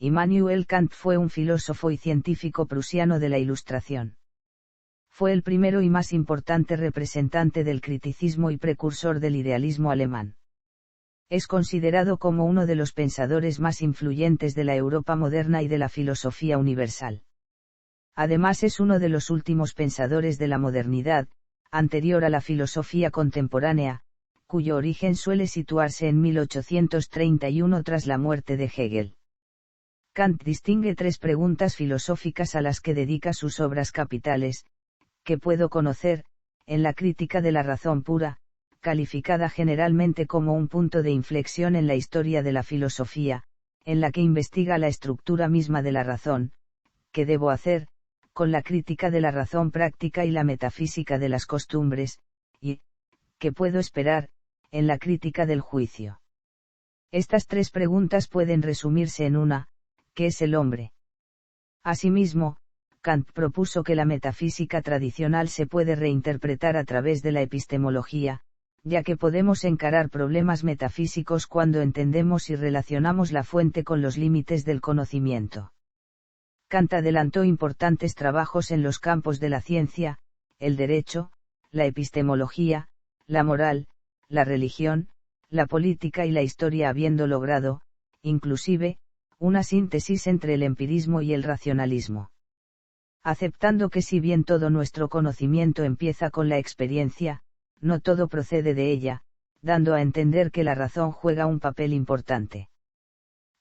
Immanuel Kant fue un filósofo y científico prusiano de la Ilustración. Fue el primero y más importante representante del criticismo y precursor del idealismo alemán. Es considerado como uno de los pensadores más influyentes de la Europa moderna y de la filosofía universal. Además es uno de los últimos pensadores de la modernidad, anterior a la filosofía contemporánea, cuyo origen suele situarse en 1831 tras la muerte de Hegel. Kant distingue tres preguntas filosóficas a las que dedica sus obras capitales: ¿qué puedo conocer?, en la crítica de la razón pura, calificada generalmente como un punto de inflexión en la historia de la filosofía, en la que investiga la estructura misma de la razón; ¿qué debo hacer?, con la crítica de la razón práctica y la metafísica de las costumbres; y ¿qué puedo esperar?, en la crítica del juicio. Estas tres preguntas pueden resumirse en una: ¿qué es el hombre? Asimismo, Kant propuso que la metafísica tradicional se puede reinterpretar a través de la epistemología, ya que podemos encarar problemas metafísicos cuando entendemos y relacionamos la fuente con los límites del conocimiento. Kant adelantó importantes trabajos en los campos de la ciencia, el derecho, la epistemología, la moral, la religión, la política y la historia, habiendo logrado, inclusive, una síntesis entre el empirismo y el racionalismo. Aceptando que si bien todo nuestro conocimiento empieza con la experiencia, no todo procede de ella, dando a entender que la razón juega un papel importante.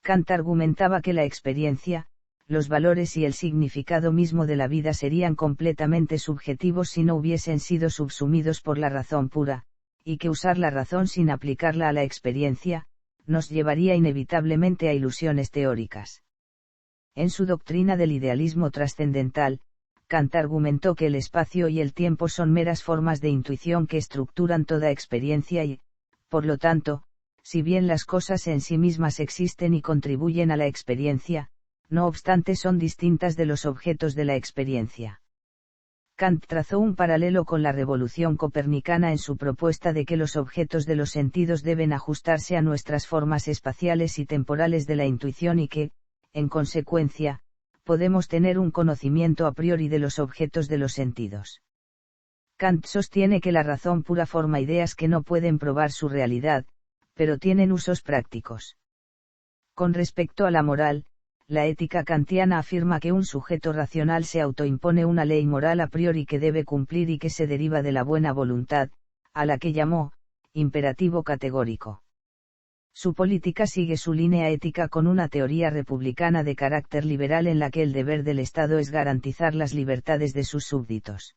Kant argumentaba que la experiencia, los valores y el significado mismo de la vida serían completamente subjetivos si no hubiesen sido subsumidos por la razón pura, y que usar la razón sin aplicarla a la experiencia, nos llevaría inevitablemente a ilusiones teóricas. En su doctrina del idealismo trascendental, Kant argumentó que el espacio y el tiempo son meras formas de intuición que estructuran toda experiencia y, por lo tanto, si bien las cosas en sí mismas existen y contribuyen a la experiencia, no obstante son distintas de los objetos de la experiencia. Kant trazó un paralelo con la revolución copernicana en su propuesta de que los objetos de los sentidos deben ajustarse a nuestras formas espaciales y temporales de la intuición y que, en consecuencia, podemos tener un conocimiento a priori de los objetos de los sentidos. Kant sostiene que la razón pura forma ideas que no pueden probar su realidad, pero tienen usos prácticos. Con respecto a la moral, la ética kantiana afirma que un sujeto racional se autoimpone una ley moral a priori que debe cumplir y que se deriva de la buena voluntad, a la que llamó imperativo categórico. Su política sigue su línea ética con una teoría republicana de carácter liberal en la que el deber del Estado es garantizar las libertades de sus súbditos.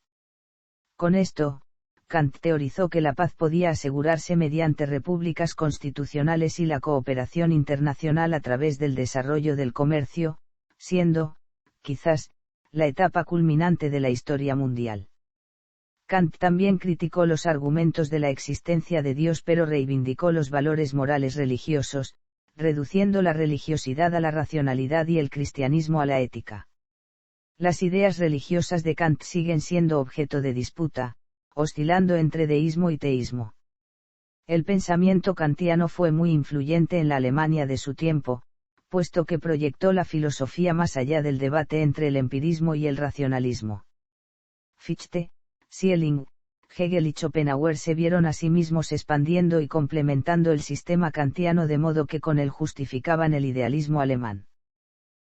Con esto, Kant teorizó que la paz podía asegurarse mediante repúblicas constitucionales y la cooperación internacional a través del desarrollo del comercio, siendo, quizás, la etapa culminante de la historia mundial. Kant también criticó los argumentos de la existencia de Dios, pero reivindicó los valores morales religiosos, reduciendo la religiosidad a la racionalidad y el cristianismo a la ética. Las ideas religiosas de Kant siguen siendo objeto de disputa, oscilando entre deísmo y teísmo. El pensamiento kantiano fue muy influyente en la Alemania de su tiempo, puesto que proyectó la filosofía más allá del debate entre el empirismo y el racionalismo. Fichte, Schelling, Hegel y Schopenhauer se vieron a sí mismos expandiendo y complementando el sistema kantiano de modo que con él justificaban el idealismo alemán.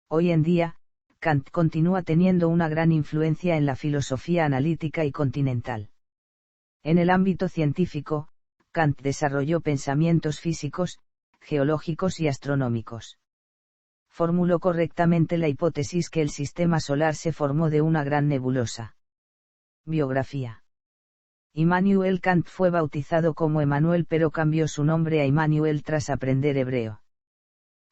Hoy en día, Kant continúa teniendo una gran influencia en la filosofía analítica y continental. En el ámbito científico, Kant desarrolló pensamientos físicos, geológicos y astronómicos. Formuló correctamente la hipótesis que el sistema solar se formó de una gran nebulosa. Biografía. Immanuel Kant fue bautizado como Emmanuel pero cambió su nombre a Immanuel tras aprender hebreo.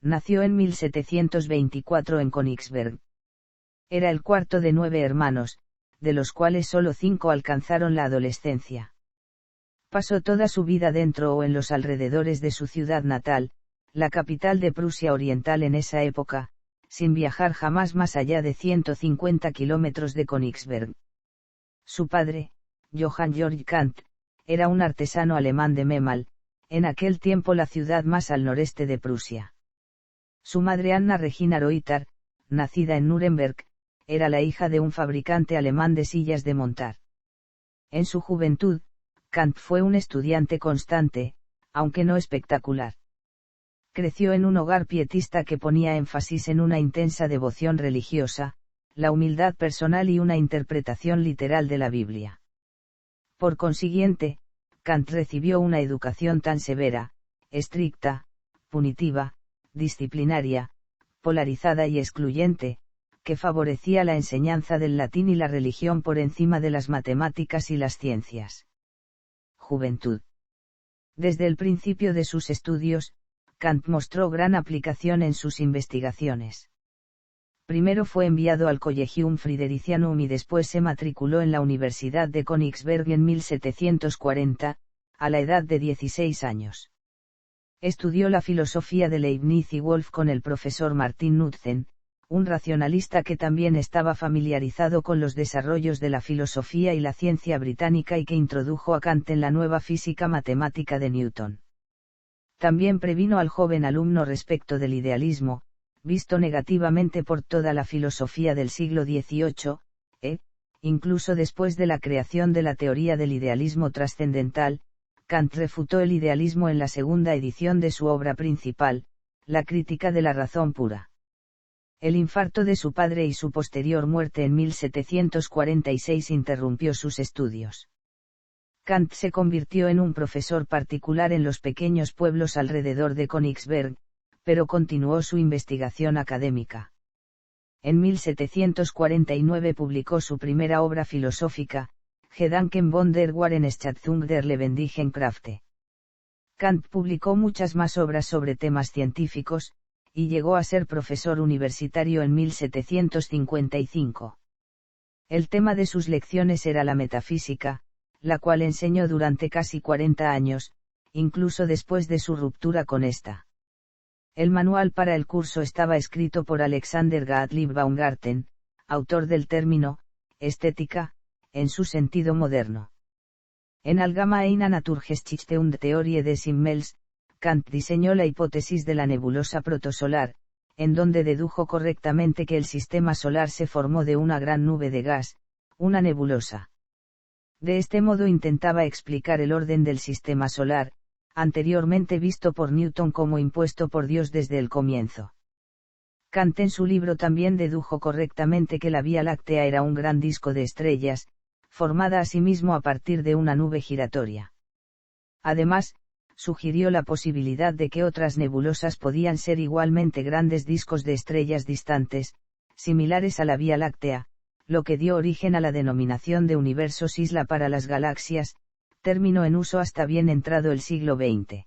Nació en 1724 en Königsberg. Era el cuarto de 9 hermanos, de los cuales solo 5 alcanzaron la adolescencia. Pasó toda su vida dentro o en los alrededores de su ciudad natal, la capital de Prusia Oriental en esa época, sin viajar jamás más allá de 150 kilómetros de Königsberg. Su padre, Johann Georg Kant, era un artesano alemán de Memel, en aquel tiempo la ciudad más al noreste de Prusia. Su madre Anna Regina Reuter, nacida en Nuremberg, era la hija de un fabricante alemán de sillas de montar. En su juventud, Kant fue un estudiante constante, aunque no espectacular. Creció en un hogar pietista que ponía énfasis en una intensa devoción religiosa, la humildad personal y una interpretación literal de la Biblia. Por consiguiente, Kant recibió una educación tan severa, estricta, punitiva, disciplinaria, polarizada y excluyente, que favorecía la enseñanza del latín y la religión por encima de las matemáticas y las ciencias. Juventud. Desde el principio de sus estudios, Kant mostró gran aplicación en sus investigaciones. Primero fue enviado al Collegium Fridericianum y después se matriculó en la Universidad de Königsberg en 1740, a la edad de 16 años. Estudió la filosofía de Leibniz y Wolff con el profesor Martin Nutzen, un racionalista que también estaba familiarizado con los desarrollos de la filosofía y la ciencia británica y que introdujo a Kant en la nueva física matemática de Newton. También previno al joven alumno respecto del idealismo, visto negativamente por toda la filosofía del siglo XVIII, incluso después de la creación de la teoría del idealismo trascendental. Kant refutó el idealismo en la segunda edición de su obra principal, La crítica de la razón pura. El infarto de su padre y su posterior muerte en 1746 interrumpió sus estudios. Kant se convirtió en un profesor particular en los pequeños pueblos alrededor de Königsberg, pero continuó su investigación académica. En 1749 publicó su primera obra filosófica, Gedanken von der Wahrheitsschätzung der lebendigen Kräfte. Kant publicó muchas más obras sobre temas científicos, y llegó a ser profesor universitario en 1755. El tema de sus lecciones era la metafísica, la cual enseñó durante casi 40 años, incluso después de su ruptura con esta. El manual para el curso estaba escrito por Alexander Gottlieb Baumgarten, autor del término estética, en su sentido moderno. En Allgemeine Naturgeschichte und Theorie des Himmels, Kant diseñó la hipótesis de la nebulosa protosolar, en donde dedujo correctamente que el sistema solar se formó de una gran nube de gas, una nebulosa. De este modo intentaba explicar el orden del sistema solar, anteriormente visto por Newton como impuesto por Dios desde el comienzo. Kant en su libro también dedujo correctamente que la Vía Láctea era un gran disco de estrellas, formada asimismo a partir de una nube giratoria. Además, sugirió la posibilidad de que otras nebulosas podían ser igualmente grandes discos de estrellas distantes, similares a la Vía Láctea, lo que dio origen a la denominación de universos isla para las galaxias, término en uso hasta bien entrado el siglo XX.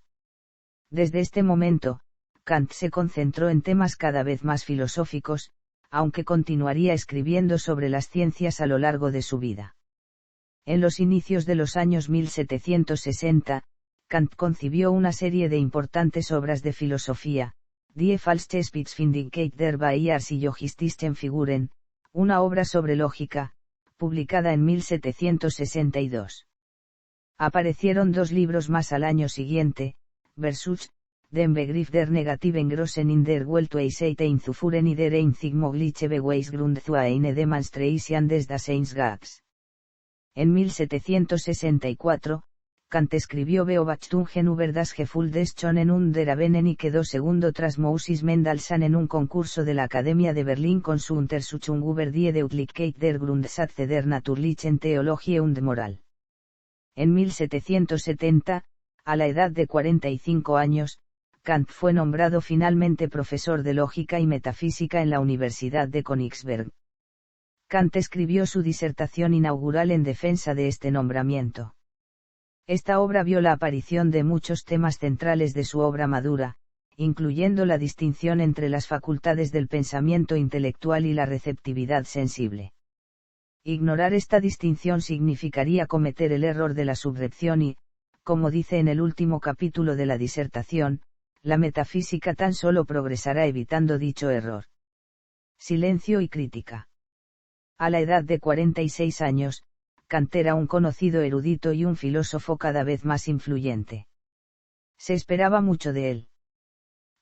Desde este momento, Kant se concentró en temas cada vez más filosóficos, aunque continuaría escribiendo sobre las ciencias a lo largo de su vida. En los inicios de los años 1760, Kant concibió una serie de importantes obras de filosofía, Die falsche Spitzfindigkeit der Beharrslogistischen Figuren, una obra sobre lógica, publicada en 1762. Aparecieron dos libros más al año siguiente, Versus, den Begriff der negativen Grossen in der Weltweisheit einzuführen und der einzig mögliche Beweisgrund zu eine Demonstration des Daseinsgags. En 1764, Kant escribió Beobachtungen über das Gefühl des Schonen und der Abenen y quedó segundo tras Moses Mendelssohn en un concurso de la Academia de Berlín con su Untersuchung über die Deutlichkeit der Grundsätze der natürlichen Theologie und Moral. En 1770, a la edad de 45 años, Kant fue nombrado finalmente profesor de lógica y metafísica en la Universidad de Königsberg. Kant escribió su disertación inaugural en defensa de este nombramiento. Esta obra vio la aparición de muchos temas centrales de su obra madura, incluyendo la distinción entre las facultades del pensamiento intelectual y la receptividad sensible. Ignorar esta distinción significaría cometer el error de la subrección y, como dice en el último capítulo de la disertación, la metafísica tan solo progresará evitando dicho error. Silencio y crítica. A la edad de 46 años, Kant era un conocido erudito y un filósofo cada vez más influyente. Se esperaba mucho de él.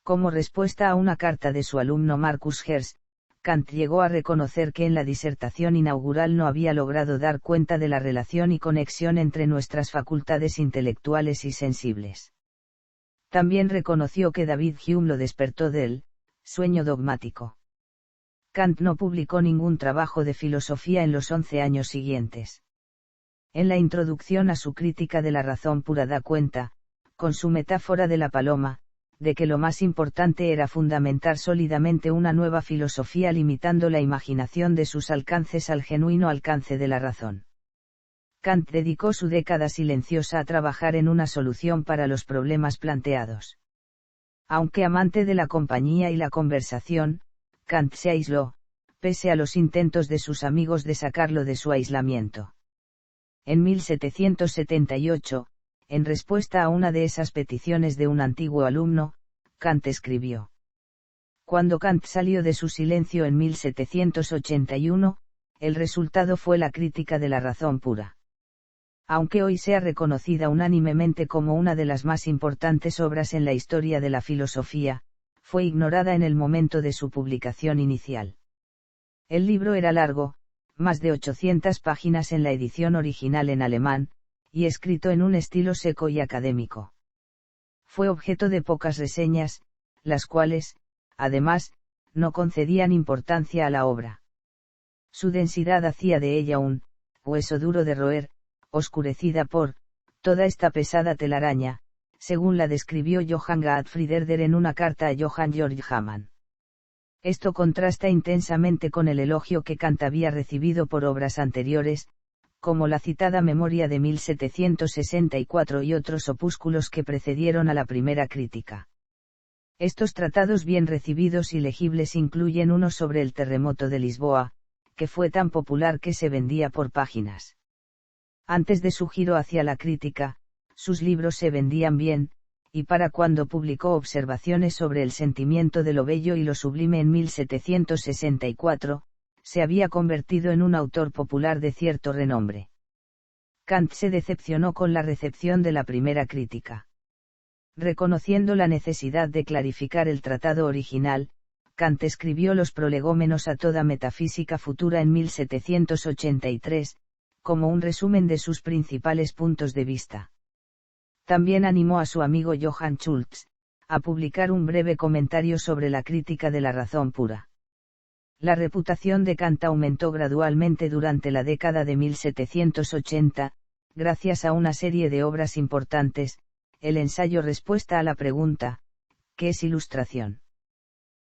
Como respuesta a una carta de su alumno Marcus Hertz, Kant llegó a reconocer que en la disertación inaugural no había logrado dar cuenta de la relación y conexión entre nuestras facultades intelectuales y sensibles. También reconoció que David Hume lo despertó del sueño dogmático. Kant no publicó ningún trabajo de filosofía en los 11 años siguientes. En la introducción a su crítica de la razón pura da cuenta, con su metáfora de la paloma, de que lo más importante era fundamentar sólidamente una nueva filosofía limitando la imaginación de sus alcances al genuino alcance de la razón. Kant dedicó su década silenciosa a trabajar en una solución para los problemas planteados. Aunque amante de la compañía y la conversación, Kant se aisló, pese a los intentos de sus amigos de sacarlo de su aislamiento. En 1778, en respuesta a una de esas peticiones de un antiguo alumno, Kant escribió. Cuando Kant salió de su silencio en 1781, el resultado fue la crítica de la razón pura. Aunque hoy sea reconocida unánimemente como una de las más importantes obras en la historia de la filosofía, fue ignorada en el momento de su publicación inicial. El libro era largo, más de 800 páginas en la edición original en alemán, y escrito en un estilo seco y académico. Fue objeto de pocas reseñas, las cuales, además, no concedían importancia a la obra. Su densidad hacía de ella un hueso duro de roer, oscurecida por toda esta pesada telaraña, según la describió Johann Gottfried Herder en una carta a Johann Georg Hamann. Esto contrasta intensamente con el elogio que Kant había recibido por obras anteriores, como la citada Memoria de 1764 y otros opúsculos que precedieron a la primera crítica. Estos tratados bien recibidos y legibles incluyen uno sobre el terremoto de Lisboa, que fue tan popular que se vendía por páginas. Antes de su giro hacia la crítica, sus libros se vendían bien, y para cuando publicó Observaciones sobre el sentimiento de lo bello y lo sublime en 1764, se había convertido en un autor popular de cierto renombre. Kant se decepcionó con la recepción de la primera crítica. Reconociendo la necesidad de clarificar el tratado original, Kant escribió los prolegómenos a toda metafísica futura en 1783, como un resumen de sus principales puntos de vista. También animó a su amigo Johann Schultz, a publicar un breve comentario sobre la crítica de la razón pura. La reputación de Kant aumentó gradualmente durante la década de 1780, gracias a una serie de obras importantes, el ensayo Respuesta a la pregunta, ¿qué es ilustración?,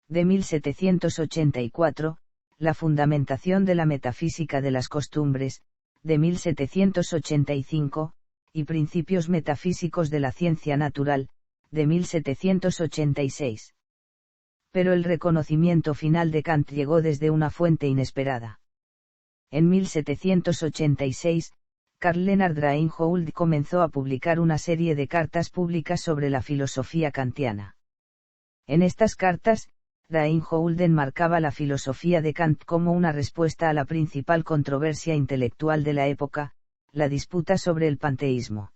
de 1784, la fundamentación de la metafísica de las costumbres, de 1785, y Principios metafísicos de la ciencia natural, de 1786. Pero el reconocimiento final de Kant llegó desde una fuente inesperada. En 1786, Karl Leonhard Reinhold comenzó a publicar una serie de cartas públicas sobre la filosofía kantiana. En estas cartas, Reinhold enmarcaba la filosofía de Kant como una respuesta a la principal controversia intelectual de la época, la disputa sobre el panteísmo.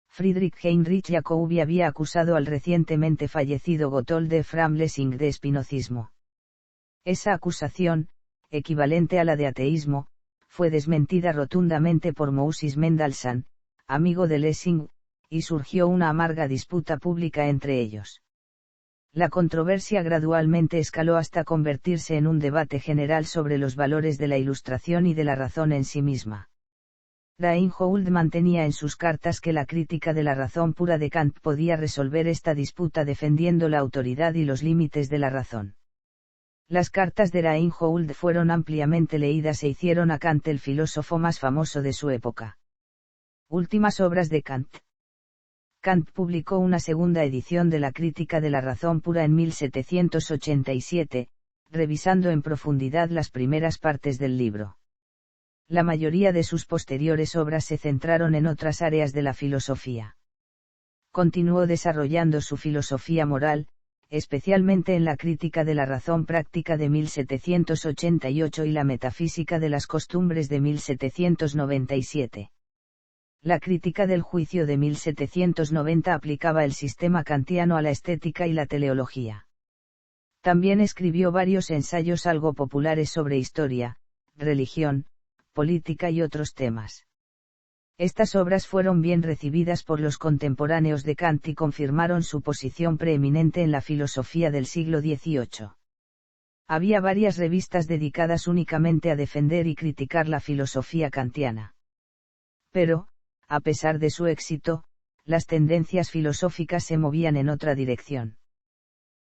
Friedrich Heinrich Jacobi había acusado al recientemente fallecido Gotthold Ephraim Lessing de espinozismo. Esa acusación, equivalente a la de ateísmo, fue desmentida rotundamente por Moses Mendelssohn, amigo de Lessing, y surgió una amarga disputa pública entre ellos. La controversia gradualmente escaló hasta convertirse en un debate general sobre los valores de la ilustración y de la razón en sí misma. Reinhold mantenía en sus cartas que la crítica de la razón pura de Kant podía resolver esta disputa defendiendo la autoridad y los límites de la razón. Las cartas de Reinhold fueron ampliamente leídas e hicieron a Kant el filósofo más famoso de su época. Últimas obras de Kant. Kant publicó una segunda edición de la Crítica de la Razón Pura en 1787, revisando en profundidad las primeras partes del libro. La mayoría de sus posteriores obras se centraron en otras áreas de la filosofía. Continuó desarrollando su filosofía moral, especialmente en la Crítica de la Razón Práctica de 1788 y la Metafísica de las Costumbres de 1797. La crítica del juicio de 1790 aplicaba el sistema kantiano a la estética y la teleología. También escribió varios ensayos algo populares sobre historia, religión, política y otros temas. Estas obras fueron bien recibidas por los contemporáneos de Kant y confirmaron su posición preeminente en la filosofía del siglo XVIII. Había varias revistas dedicadas únicamente a defender y criticar la filosofía kantiana. Pero, a pesar de su éxito, las tendencias filosóficas se movían en otra dirección.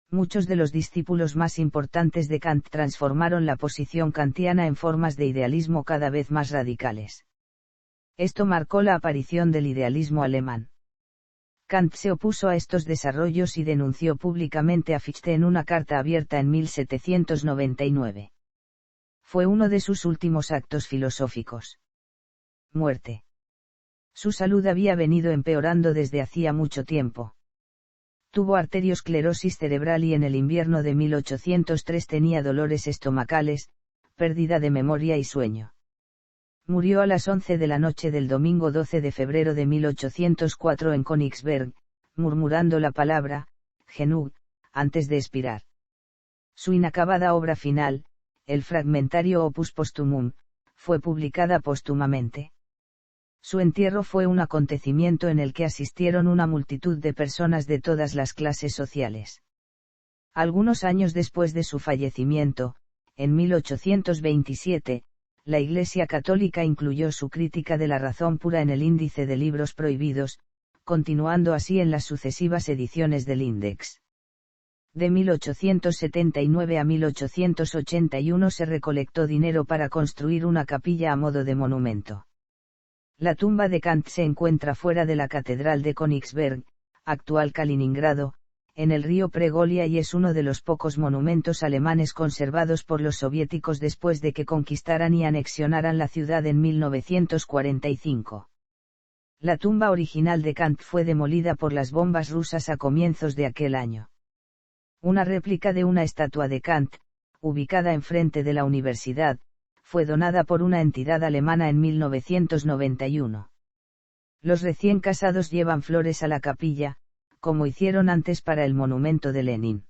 Muchos de los discípulos más importantes de Kant transformaron la posición kantiana en formas de idealismo cada vez más radicales. Esto marcó la aparición del idealismo alemán. Kant se opuso a estos desarrollos y denunció públicamente a Fichte en una carta abierta en 1799. Fue uno de sus últimos actos filosóficos. Muerte. Su salud había venido empeorando desde hacía mucho tiempo. Tuvo arteriosclerosis cerebral y en el invierno de 1803 tenía dolores estomacales, pérdida de memoria y sueño. Murió a las 11 de la noche del domingo 12 de febrero de 1804 en Königsberg, murmurando la palabra, Genug, antes de expirar. Su inacabada obra final, el fragmentario Opus Posthumum, fue publicada póstumamente. Su entierro fue un acontecimiento en el que asistieron una multitud de personas de todas las clases sociales. Algunos años después de su fallecimiento, en 1827, la Iglesia Católica incluyó su crítica de la razón pura en el índice de libros prohibidos, continuando así en las sucesivas ediciones del Index. De 1879 a 1881 se recolectó dinero para construir una capilla a modo de monumento. La tumba de Kant se encuentra fuera de la Catedral de Königsberg, actual Kaliningrado, en el río Pregolia y es uno de los pocos monumentos alemanes conservados por los soviéticos después de que conquistaran y anexionaran la ciudad en 1945. La tumba original de Kant fue demolida por las bombas rusas a comienzos de aquel año. Una réplica de una estatua de Kant, ubicada enfrente de la universidad, fue donada por una entidad alemana en 1991. Los recién casados llevan flores a la capilla, como hicieron antes para el monumento de Lenin.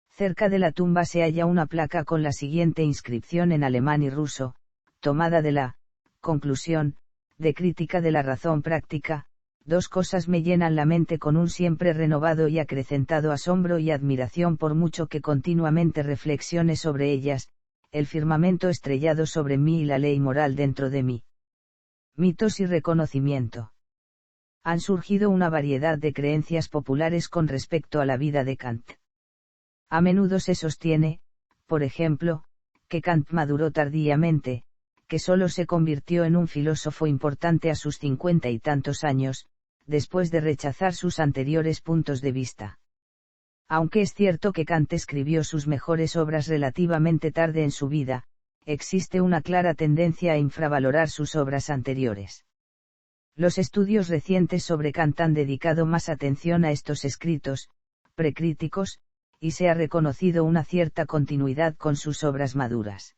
Cerca de la tumba se halla una placa con la siguiente inscripción en alemán y ruso, tomada de la conclusión, de Crítica de la razón práctica: dos cosas me llenan la mente con un siempre renovado y acrecentado asombro y admiración por mucho que continuamente reflexione sobre ellas, el firmamento estrellado sobre mí y la ley moral dentro de mí. Mitos y reconocimiento. Han surgido una variedad de creencias populares con respecto a la vida de Kant. A menudo se sostiene, por ejemplo, que Kant maduró tardíamente, que solo se convirtió en un filósofo importante a sus 50 y tantos años, después de rechazar sus anteriores puntos de vista. Aunque es cierto que Kant escribió sus mejores obras relativamente tarde en su vida, existe una clara tendencia a infravalorar sus obras anteriores. Los estudios recientes sobre Kant han dedicado más atención a estos escritos, precríticos, y se ha reconocido una cierta continuidad con sus obras maduras.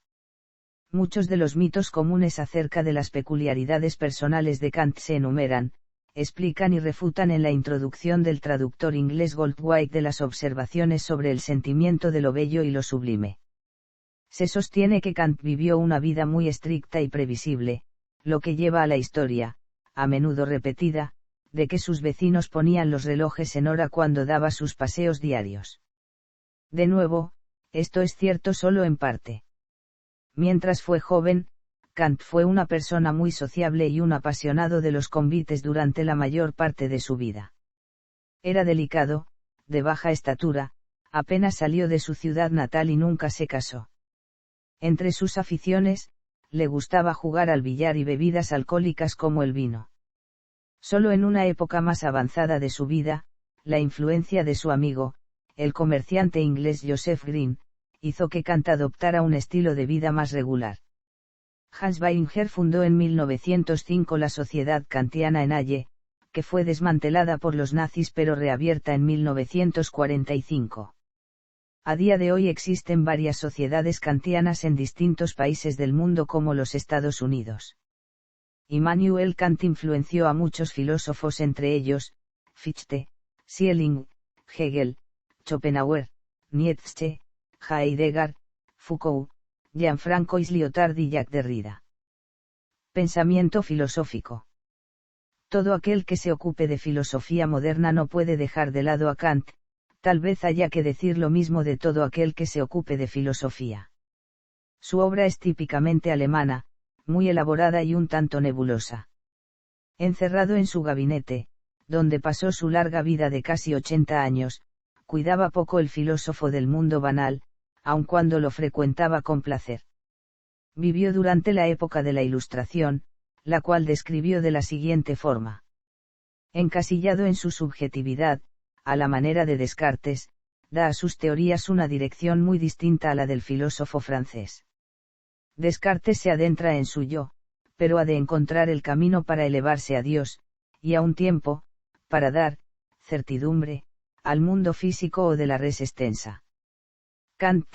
Muchos de los mitos comunes acerca de las peculiaridades personales de Kant se enumeran, explican y refutan en la introducción del traductor inglés Goldthwait de las observaciones sobre el sentimiento de lo bello y lo sublime. Se sostiene que Kant vivió una vida muy estricta y previsible, lo que lleva a la historia, a menudo repetida, de que sus vecinos ponían los relojes en hora cuando daba sus paseos diarios. De nuevo, esto es cierto solo en parte. Mientras fue joven, Kant fue una persona muy sociable y un apasionado de los convites durante la mayor parte de su vida. Era delicado, de baja estatura, apenas salió de su ciudad natal y nunca se casó. Entre sus aficiones, le gustaba jugar al billar y bebidas alcohólicas como el vino. Solo en una época más avanzada de su vida, la influencia de su amigo, el comerciante inglés Joseph Green, hizo que Kant adoptara un estilo de vida más regular. Hans Weininger fundó en 1905 la Sociedad Kantiana en Halle, que fue desmantelada por los nazis pero reabierta en 1945. A día de hoy existen varias sociedades kantianas en distintos países del mundo como los Estados Unidos. Immanuel Kant influenció a muchos filósofos, entre ellos, Fichte, Schelling, Hegel, Schopenhauer, Nietzsche, Heidegger, Foucault, Jean-Francois Lyotard y Jacques Derrida. Pensamiento filosófico. Todo aquel que se ocupe de filosofía moderna no puede dejar de lado a Kant, tal vez haya que decir lo mismo de todo aquel que se ocupe de filosofía. Su obra es típicamente alemana, muy elaborada y un tanto nebulosa. Encerrado en su gabinete, donde pasó su larga vida de casi 80 años, cuidaba poco el filósofo del mundo banal, aun cuando lo frecuentaba con placer. Vivió durante la época de la Ilustración, la cual describió de la siguiente forma. Encasillado en su subjetividad, a la manera de Descartes, da a sus teorías una dirección muy distinta a la del filósofo francés. Descartes se adentra en su yo, pero ha de encontrar el camino para elevarse a Dios, y a un tiempo, para dar, certidumbre, al mundo físico o de la res extensa. Kant,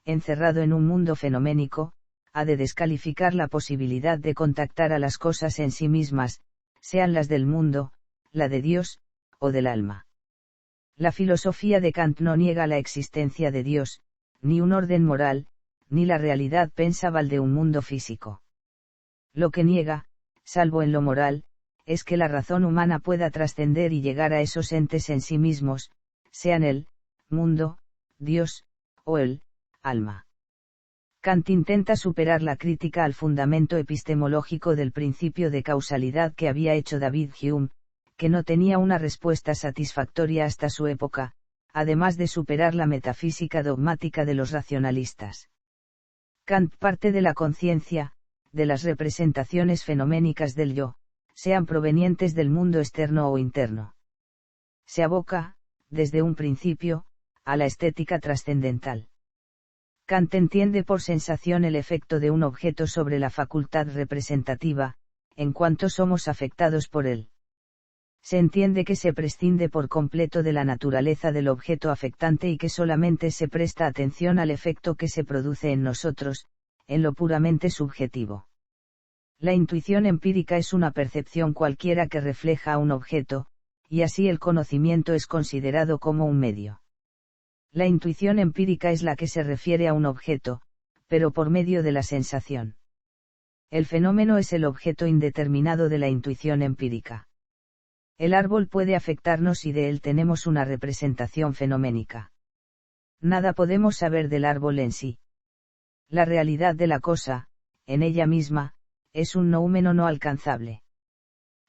encerrado en un mundo fenoménico, ha de descalificar la posibilidad de contactar a las cosas en sí mismas, sean las del mundo, la de Dios, o del alma. La filosofía de Kant no niega la existencia de Dios, ni un orden moral, ni la realidad pensable de un mundo físico. Lo que niega, salvo en lo moral, es que la razón humana pueda trascender y llegar a esos entes en sí mismos, sean el mundo, Dios, o el alma. Kant intenta superar la crítica al fundamento epistemológico del principio de causalidad que había hecho David Hume, que no tenía una respuesta satisfactoria hasta su época, además de superar la metafísica dogmática de los racionalistas. Kant parte de la conciencia, de las representaciones fenoménicas del yo, sean provenientes del mundo externo o interno. Se aboca, desde un principio, a la estética trascendental. Kant entiende por sensación el efecto de un objeto sobre la facultad representativa, en cuanto somos afectados por él. Se entiende que se prescinde por completo de la naturaleza del objeto afectante y que solamente se presta atención al efecto que se produce en nosotros, en lo puramente subjetivo. La intuición empírica es una percepción cualquiera que refleja a un objeto, y así el conocimiento es considerado como un medio. La intuición empírica es la que se refiere a un objeto, pero por medio de la sensación. El fenómeno es el objeto indeterminado de la intuición empírica. El árbol puede afectarnos y de él tenemos una representación fenoménica. Nada podemos saber del árbol en sí. La realidad de la cosa, en ella misma, es un noúmeno no alcanzable.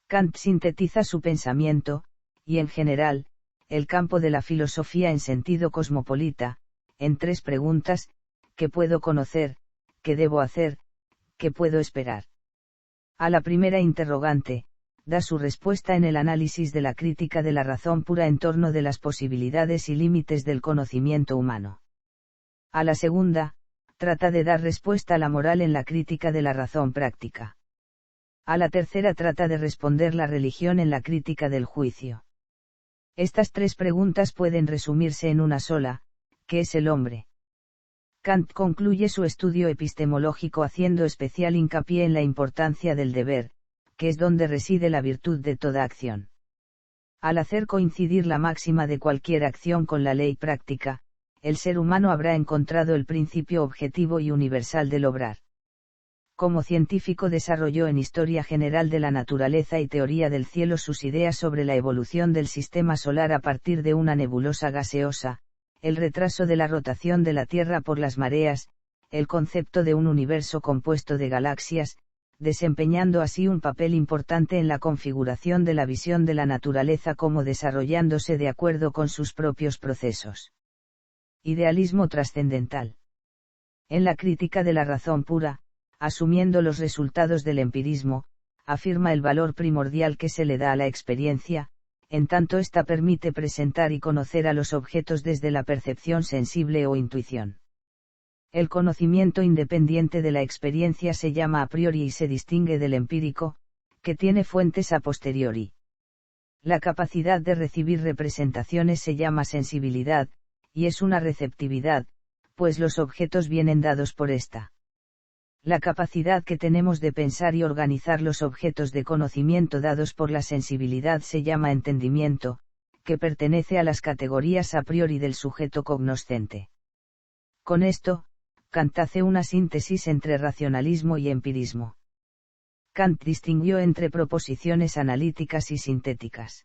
Kant sintetiza su pensamiento, y en general, el campo de la filosofía en sentido cosmopolita, en 3 preguntas: ¿qué puedo conocer? ¿Qué debo hacer? ¿Qué puedo esperar? A la primera interrogante, da su respuesta en el análisis de la crítica de la razón pura en torno de las posibilidades y límites del conocimiento humano. A la segunda, trata de dar respuesta a la moral en la crítica de la razón práctica. A la tercera trata de responder la religión en la crítica del juicio. Estas 3 preguntas pueden resumirse en una sola: ¿qué es el hombre? Kant concluye su estudio epistemológico haciendo especial hincapié en la importancia del deber, que es donde reside la virtud de toda acción. Al hacer coincidir la máxima de cualquier acción con la ley práctica, el ser humano habrá encontrado el principio objetivo y universal del obrar. Como científico desarrolló en Historia General de la Naturaleza y Teoría del Cielo sus ideas sobre la evolución del sistema solar a partir de una nebulosa gaseosa, el retraso de la rotación de la Tierra por las mareas, el concepto de un universo compuesto de galaxias, desempeñando así un papel importante en la configuración de la visión de la naturaleza como desarrollándose de acuerdo con sus propios procesos. Idealismo trascendental. En la crítica de la razón pura, asumiendo los resultados del empirismo, afirma el valor primordial que se le da a la experiencia, en tanto ésta permite presentar y conocer a los objetos desde la percepción sensible o intuición. El conocimiento independiente de la experiencia se llama a priori y se distingue del empírico, que tiene fuentes a posteriori. La capacidad de recibir representaciones se llama sensibilidad, y es una receptividad, pues los objetos vienen dados por esta. La capacidad que tenemos de pensar y organizar los objetos de conocimiento dados por la sensibilidad se llama entendimiento, que pertenece a las categorías a priori del sujeto cognoscente. Con esto, Kant hace una síntesis entre racionalismo y empirismo. Kant distinguió entre proposiciones analíticas y sintéticas.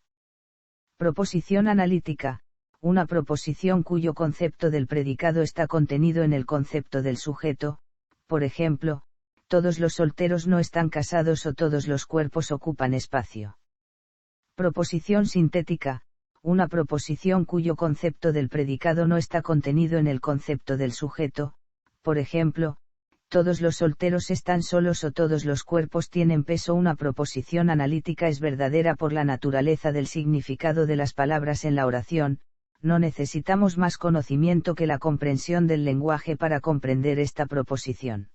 Proposición analítica, una proposición cuyo concepto del predicado está contenido en el concepto del sujeto, por ejemplo, todos los solteros no están casados o todos los cuerpos ocupan espacio. Proposición sintética, una proposición cuyo concepto del predicado no está contenido en el concepto del sujeto, por ejemplo, todos los solteros están solos o todos los cuerpos tienen peso. Una proposición analítica es verdadera por la naturaleza del significado de las palabras en la oración, no necesitamos más conocimiento que la comprensión del lenguaje para comprender esta proposición.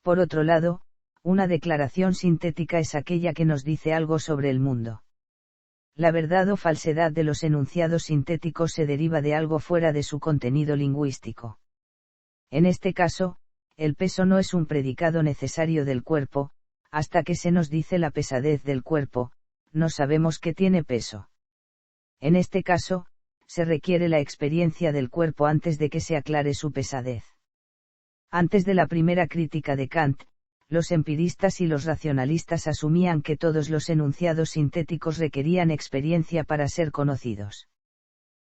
Por otro lado, una declaración sintética es aquella que nos dice algo sobre el mundo. La verdad o falsedad de los enunciados sintéticos se deriva de algo fuera de su contenido lingüístico. En este caso, el peso no es un predicado necesario del cuerpo, hasta que se nos dice la pesadez del cuerpo, no sabemos que tiene peso. En este caso, se requiere la experiencia del cuerpo antes de que se aclare su pesadez. Antes de la primera crítica de Kant, los empiristas y los racionalistas asumían que todos los enunciados sintéticos requerían experiencia para ser conocidos.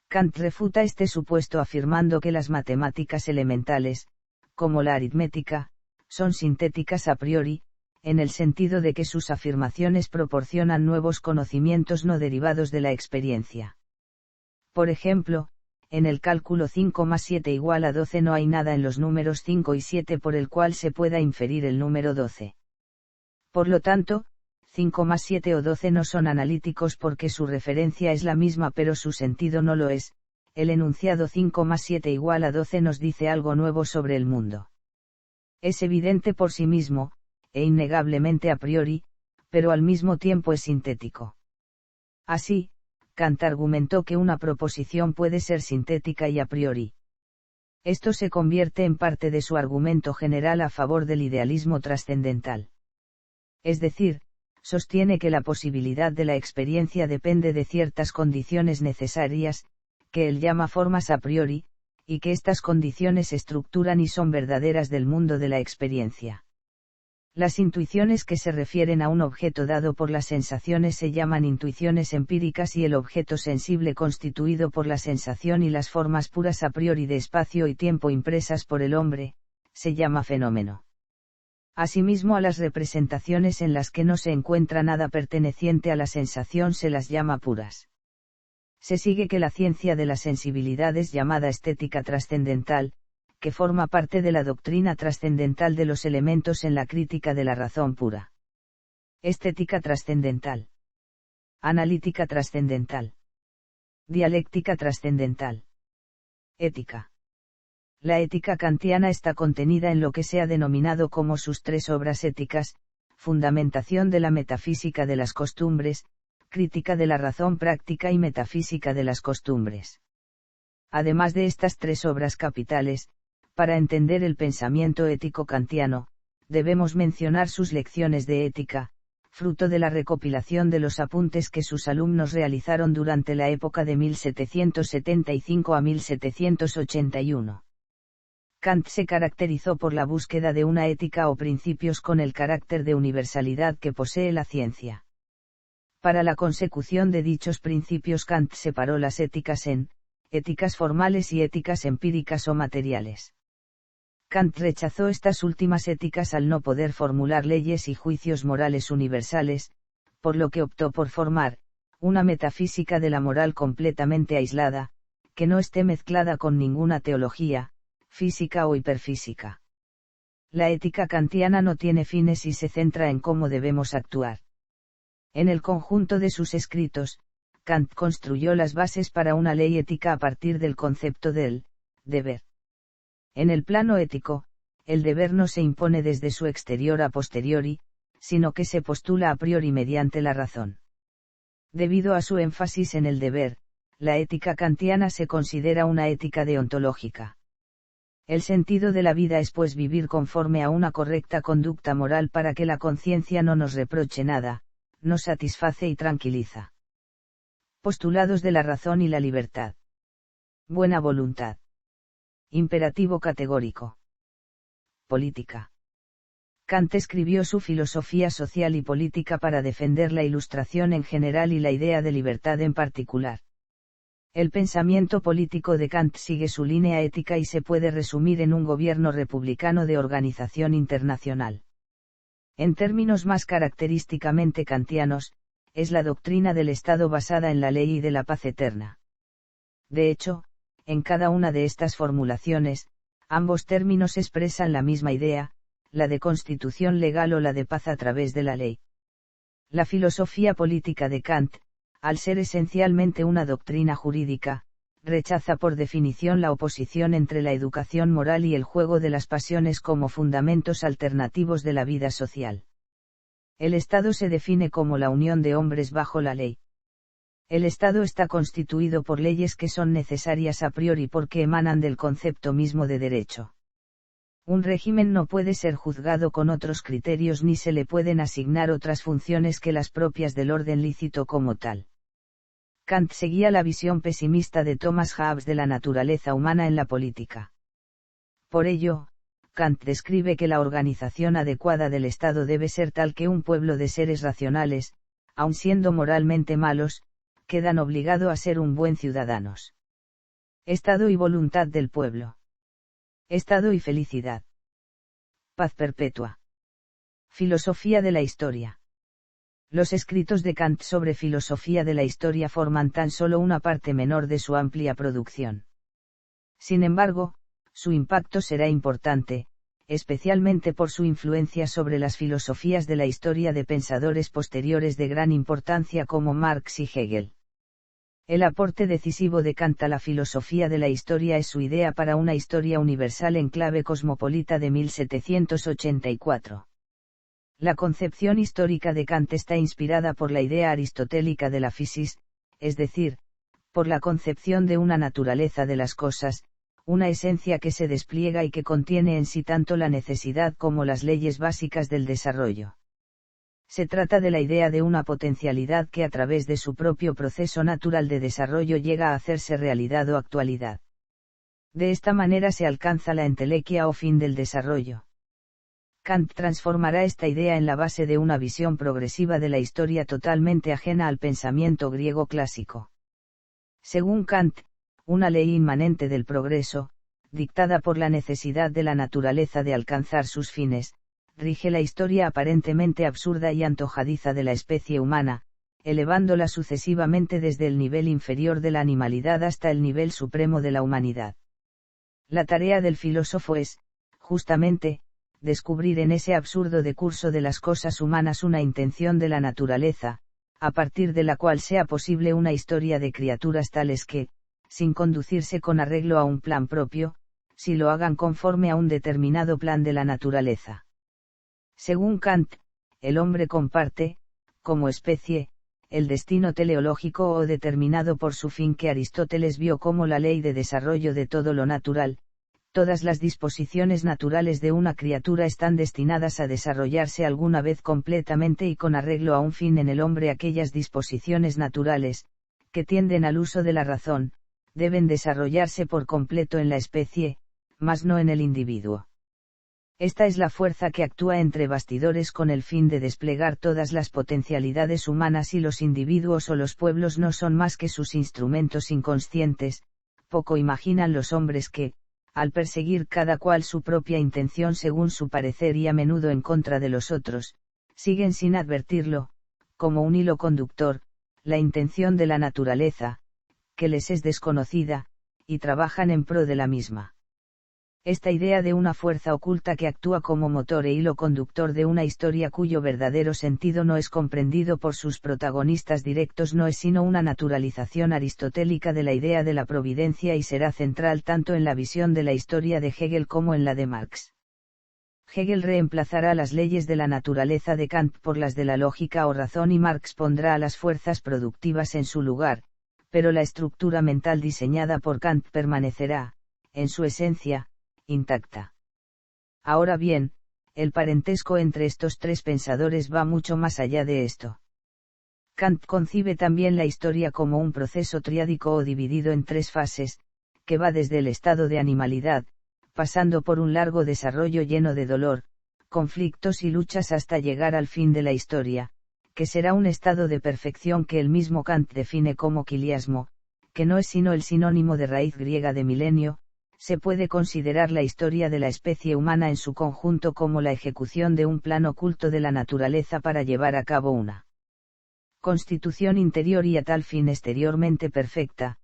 Kant refuta este supuesto afirmando que las matemáticas elementales, como la aritmética, son sintéticas a priori, en el sentido de que sus afirmaciones proporcionan nuevos conocimientos no derivados de la experiencia. Por ejemplo, en el cálculo 5 más 7 igual a 12 no hay nada en los números 5 y 7 por el cual se pueda inferir el número 12. Por lo tanto, 5 más 7 o 12 no son analíticos porque su referencia es la misma pero su sentido no lo es. El enunciado 5 más 7 igual a 12 nos dice algo nuevo sobre el mundo. Es evidente por sí mismo, e innegablemente a priori, pero al mismo tiempo es sintético. Así, Kant argumentó que una proposición puede ser sintética y a priori. Esto se convierte en parte de su argumento general a favor del idealismo trascendental. Es decir, sostiene que la posibilidad de la experiencia depende de ciertas condiciones necesarias, que él llama formas a priori, y que estas condiciones estructuran y son verdaderas del mundo de la experiencia. Las intuiciones que se refieren a un objeto dado por las sensaciones se llaman intuiciones empíricas y el objeto sensible constituido por la sensación y las formas puras a priori de espacio y tiempo impresas por el hombre, se llama fenómeno. Asimismo, a las representaciones en las que no se encuentra nada perteneciente a la sensación se las llama puras. Se sigue que la ciencia de la sensibilidad es llamada estética trascendental, que forma parte de la doctrina trascendental de los elementos en la crítica de la razón pura. Estética trascendental. Analítica trascendental. Dialéctica trascendental. Ética. La ética kantiana está contenida en lo que se ha denominado como sus tres obras éticas: fundamentación de la metafísica de las costumbres, crítica de la razón práctica y metafísica de las costumbres. Además de estas tres obras capitales, para entender el pensamiento ético kantiano, debemos mencionar sus lecciones de ética, fruto de la recopilación de los apuntes que sus alumnos realizaron durante la época de 1775 a 1781. Kant se caracterizó por la búsqueda de una ética o principios con el carácter de universalidad que posee la ciencia. Para la consecución de dichos principios, Kant separó las éticas en éticas formales y éticas empíricas o materiales. Kant rechazó estas últimas éticas al no poder formular leyes y juicios morales universales, por lo que optó por formar una metafísica de la moral completamente aislada, que no esté mezclada con ninguna teología, física o hiperfísica. La ética kantiana no tiene fines y se centra en cómo debemos actuar. En el conjunto de sus escritos, Kant construyó las bases para una ley ética a partir del concepto del deber. En el plano ético, el deber no se impone desde su exterior a posteriori, sino que se postula a priori mediante la razón. Debido a su énfasis en el deber, la ética kantiana se considera una ética deontológica. El sentido de la vida es pues vivir conforme a una correcta conducta moral para que la conciencia no nos reproche nada, nos satisface y tranquiliza. Postulados de la razón y la libertad. Buena voluntad. Imperativo categórico. Política. Kant escribió su filosofía social y política para defender la Ilustración en general y la idea de libertad en particular. El pensamiento político de Kant sigue su línea ética y se puede resumir en un gobierno republicano de organización internacional. En términos más característicamente kantianos, es la doctrina del Estado basada en la ley y de la paz eterna. De hecho, en cada una de estas formulaciones, ambos términos expresan la misma idea, la de constitución legal o la de paz a través de la ley. La filosofía política de Kant, al ser esencialmente una doctrina jurídica, rechaza por definición la oposición entre la educación moral y el juego de las pasiones como fundamentos alternativos de la vida social. El Estado se define como la unión de hombres bajo la ley. El Estado está constituido por leyes que son necesarias a priori porque emanan del concepto mismo de derecho. Un régimen no puede ser juzgado con otros criterios ni se le pueden asignar otras funciones que las propias del orden lícito como tal. Kant seguía la visión pesimista de Thomas Hobbes de la naturaleza humana en la política. Por ello, Kant describe que la organización adecuada del Estado debe ser tal que un pueblo de seres racionales, aun siendo moralmente malos, quedan obligados a ser un buen ciudadanos. Estado y voluntad del pueblo. Estado y felicidad. Paz perpetua. Filosofía de la historia. Los escritos de Kant sobre filosofía de la historia forman tan solo una parte menor de su amplia producción. Sin embargo, su impacto será importante, especialmente por su influencia sobre las filosofías de la historia de pensadores posteriores de gran importancia como Marx y Hegel. El aporte decisivo de Kant a la filosofía de la historia es su idea para una historia universal en clave cosmopolita de 1784. La concepción histórica de Kant está inspirada por la idea aristotélica de la physis, es decir, por la concepción de una naturaleza de las cosas, una esencia que se despliega y que contiene en sí tanto la necesidad como las leyes básicas del desarrollo. Se trata de la idea de una potencialidad que a través de su propio proceso natural de desarrollo llega a hacerse realidad o actualidad. De esta manera se alcanza la entelequia o fin del desarrollo. Kant transformará esta idea en la base de una visión progresiva de la historia totalmente ajena al pensamiento griego clásico. Según Kant, una ley inmanente del progreso, dictada por la necesidad de la naturaleza de alcanzar sus fines, rige la historia aparentemente absurda y antojadiza de la especie humana, elevándola sucesivamente desde el nivel inferior de la animalidad hasta el nivel supremo de la humanidad. La tarea del filósofo es, justamente, descubrir en ese absurdo decurso de las cosas humanas una intención de la naturaleza, a partir de la cual sea posible una historia de criaturas tales que, sin conducirse con arreglo a un plan propio, si lo hagan conforme a un determinado plan de la naturaleza. Según Kant, el hombre comparte, como especie, el destino teleológico o determinado por su fin que Aristóteles vio como la ley de desarrollo de todo lo natural. Todas las disposiciones naturales de una criatura están destinadas a desarrollarse alguna vez completamente y con arreglo a un fin en el hombre. Aquellas disposiciones naturales, que tienden al uso de la razón, deben desarrollarse por completo en la especie, mas no en el individuo. Esta es la fuerza que actúa entre bastidores con el fin de desplegar todas las potencialidades humanas y los individuos o los pueblos no son más que sus instrumentos inconscientes. Poco imaginan los hombres que, al perseguir cada cual su propia intención según su parecer y a menudo en contra de los otros, siguen sin advertirlo, como un hilo conductor, la intención de la naturaleza, que les es desconocida, y trabajan en pro de la misma. Esta idea de una fuerza oculta que actúa como motor e hilo conductor de una historia cuyo verdadero sentido no es comprendido por sus protagonistas directos no es sino una naturalización aristotélica de la idea de la providencia y será central tanto en la visión de la historia de Hegel como en la de Marx. Hegel reemplazará las leyes de la naturaleza de Kant por las de la lógica o razón y Marx pondrá a las fuerzas productivas en su lugar, pero la estructura mental diseñada por Kant permanecerá, en su esencia, intacta. Ahora bien, el parentesco entre estos tres pensadores va mucho más allá de esto. Kant concibe también la historia como un proceso triádico o dividido en tres fases, que va desde el estado de animalidad, pasando por un largo desarrollo lleno de dolor, conflictos y luchas hasta llegar al fin de la historia, que será un estado de perfección que el mismo Kant define como quiliasmo, que no es sino el sinónimo de raíz griega de milenio. Se puede considerar la historia de la especie humana en su conjunto como la ejecución de un plan oculto de la naturaleza para llevar a cabo una constitución interior y a tal fin exteriormente perfecta,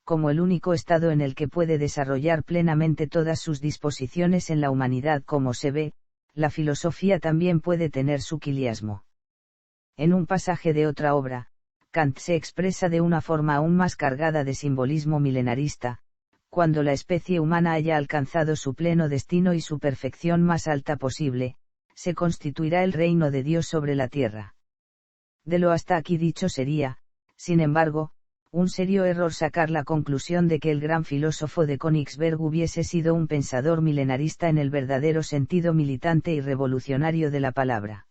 como el único estado en el que puede desarrollar plenamente todas sus disposiciones en la humanidad. Como se ve, la filosofía también puede tener su quiliasmo. En un pasaje de otra obra, Kant se expresa de una forma aún más cargada de simbolismo milenarista: cuando la especie humana haya alcanzado su pleno destino y su perfección más alta posible, se constituirá el reino de Dios sobre la tierra. De lo hasta aquí dicho sería, sin embargo, un serio error sacar la conclusión de que el gran filósofo de Königsberg hubiese sido un pensador milenarista en el verdadero sentido militante y revolucionario de la palabra.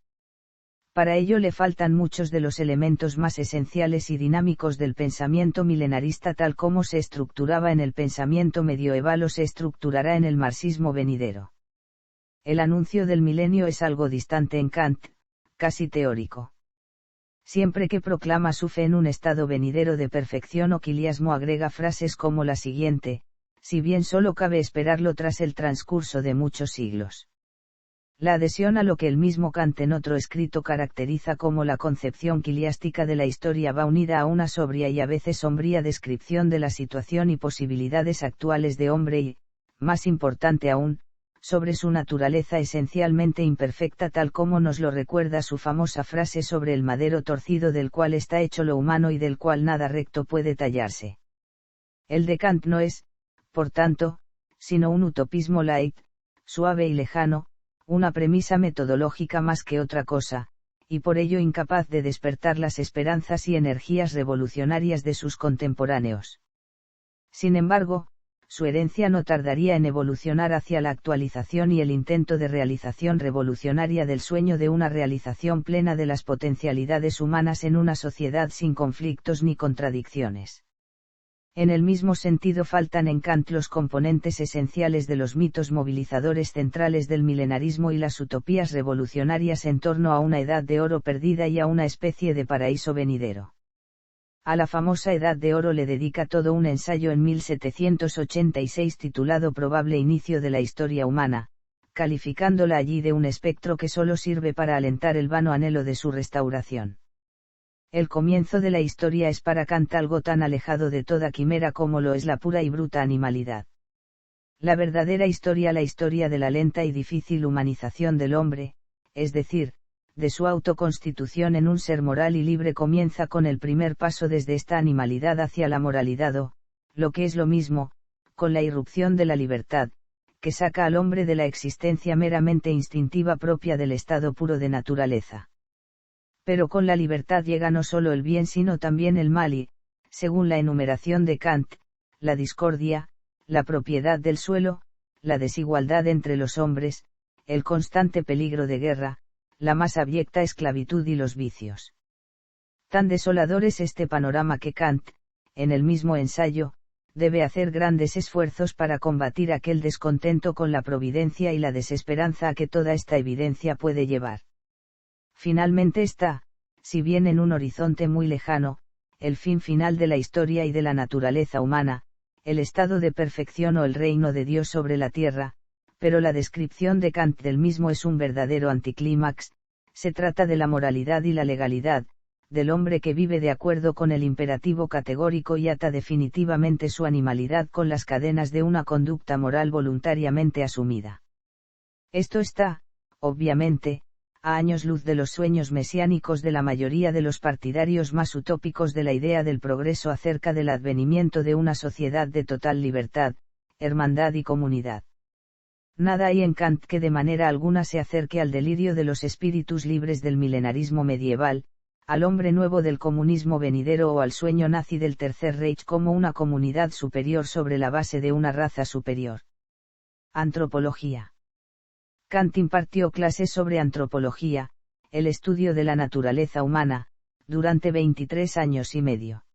Para ello le faltan muchos de los elementos más esenciales y dinámicos del pensamiento milenarista tal como se estructuraba en el pensamiento medioeval o se estructurará en el marxismo venidero. El anuncio del milenio es algo distante en Kant, casi teórico. Siempre que proclama su fe en un estado venidero de perfección o quiliasmo agrega frases como la siguiente, si bien solo cabe esperarlo tras el transcurso de muchos siglos. La adhesión a lo que el mismo Kant en otro escrito caracteriza como la concepción quiliástica de la historia va unida a una sobria y a veces sombría descripción de la situación y posibilidades actuales de hombre y, más importante aún, sobre su naturaleza esencialmente imperfecta tal como nos lo recuerda su famosa frase sobre el madero torcido del cual está hecho lo humano y del cual nada recto puede tallarse. El de Kant no es, por tanto, sino un utopismo light, suave y lejano, una premisa metodológica más que otra cosa, y por ello incapaz de despertar las esperanzas y energías revolucionarias de sus contemporáneos. Sin embargo, su herencia no tardaría en evolucionar hacia la actualización y el intento de realización revolucionaria del sueño de una realización plena de las potencialidades humanas en una sociedad sin conflictos ni contradicciones. En el mismo sentido faltan en Kant los componentes esenciales de los mitos movilizadores centrales del milenarismo y las utopías revolucionarias en torno a una edad de oro perdida y a una especie de paraíso venidero. A la famosa Edad de Oro le dedica todo un ensayo en 1786 titulado Probable inicio de la historia humana, calificándola allí de un espectro que solo sirve para alentar el vano anhelo de su restauración. El comienzo de la historia es para Kant algo tan alejado de toda quimera como lo es la pura y bruta animalidad. La verdadera historia, la historia de la lenta y difícil humanización del hombre, es decir, de su autoconstitución en un ser moral y libre, comienza con el primer paso desde esta animalidad hacia la moralidad o, lo que es lo mismo, con la irrupción de la libertad, que saca al hombre de la existencia meramente instintiva propia del estado puro de naturaleza. Pero con la libertad llega no solo el bien sino también el mal y, según la enumeración de Kant, la discordia, la propiedad del suelo, la desigualdad entre los hombres, el constante peligro de guerra, la más abyecta esclavitud y los vicios. Tan desolador es este panorama que Kant, en el mismo ensayo, debe hacer grandes esfuerzos para combatir aquel descontento con la providencia y la desesperanza a que toda esta evidencia puede llevar. Finalmente está, si bien en un horizonte muy lejano, el fin final de la historia y de la naturaleza humana, el estado de perfección o el reino de Dios sobre la tierra, pero la descripción de Kant del mismo es un verdadero anticlímax. Se trata de la moralidad y la legalidad, del hombre que vive de acuerdo con el imperativo categórico y ata definitivamente su animalidad con las cadenas de una conducta moral voluntariamente asumida. Esto está, obviamente, a años luz de los sueños mesiánicos de la mayoría de los partidarios más utópicos de la idea del progreso acerca del advenimiento de una sociedad de total libertad, hermandad y comunidad. Nada hay en Kant que de manera alguna se acerque al delirio de los espíritus libres del milenarismo medieval, al hombre nuevo del comunismo venidero o al sueño nazi del Tercer Reich como una comunidad superior sobre la base de una raza superior. Antropología. Kant impartió clases sobre antropología, el estudio de la naturaleza humana, durante 23 años y medio.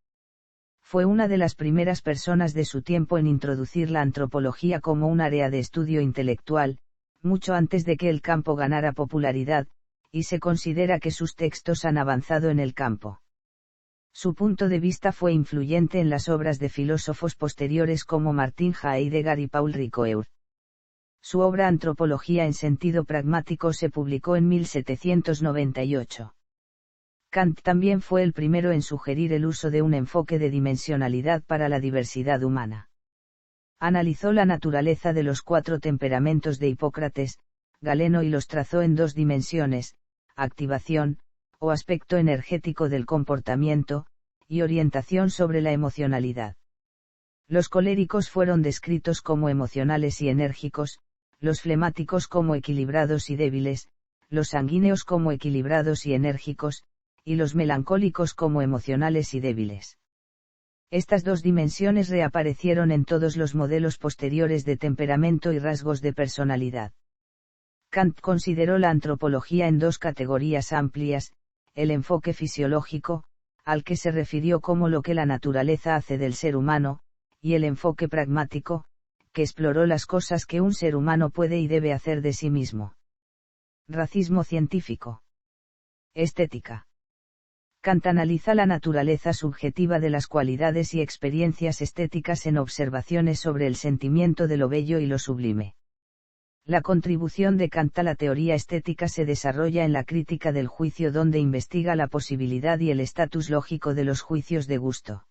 Fue una de las primeras personas de su tiempo en introducir la antropología como un área de estudio intelectual, mucho antes de que el campo ganara popularidad, y se considera que sus textos han avanzado en el campo. Su punto de vista fue influyente en las obras de filósofos posteriores como Martin Heidegger y Paul Ricoeur. Su obra Antropología en sentido pragmático se publicó en 1798. Kant también fue el primero en sugerir el uso de un enfoque de dimensionalidad para la diversidad humana. Analizó la naturaleza de los 4 temperamentos de Hipócrates, Galeno, y los trazó en 2 dimensiones: activación, o aspecto energético del comportamiento, y orientación sobre la emocionalidad. Los coléricos fueron descritos como emocionales y enérgicos, los flemáticos como equilibrados y débiles, los sanguíneos como equilibrados y enérgicos, y los melancólicos como emocionales y débiles. Estas 2 dimensiones reaparecieron en todos los modelos posteriores de temperamento y rasgos de personalidad. Kant consideró la antropología en 2 categorías amplias: el enfoque fisiológico, al que se refirió como lo que la naturaleza hace del ser humano, y el enfoque pragmático, que exploró las cosas que un ser humano puede y debe hacer de sí mismo. Racismo científico. Estética. Kant analiza la naturaleza subjetiva de las cualidades y experiencias estéticas en observaciones sobre el sentimiento de lo bello y lo sublime. La contribución de Kant a la teoría estética se desarrolla en la crítica del juicio, donde investiga la posibilidad y el estatus lógico de los juicios de gusto.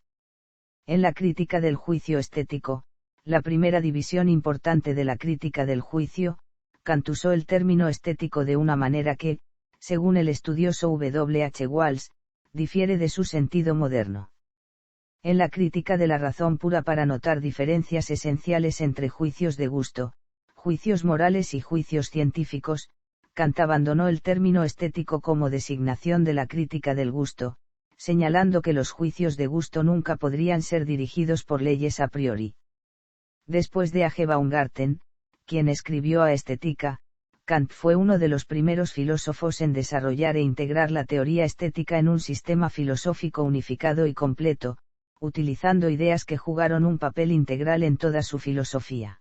En la crítica del juicio estético, la primera división importante de la crítica del juicio, Kant usó el término estético de una manera que, según el estudioso W. H. Walsh, difiere de su sentido moderno. En la crítica de la razón pura, para notar diferencias esenciales entre juicios de gusto, juicios morales y juicios científicos, Kant abandonó el término estético como designación de la crítica del gusto, señalando que los juicios de gusto nunca podrían ser dirigidos por leyes a priori. Después de A. G. Baumgarten, quien escribió A Estética, Kant fue uno de los primeros filósofos en desarrollar e integrar la teoría estética en un sistema filosófico unificado y completo, utilizando ideas que jugaron un papel integral en toda su filosofía.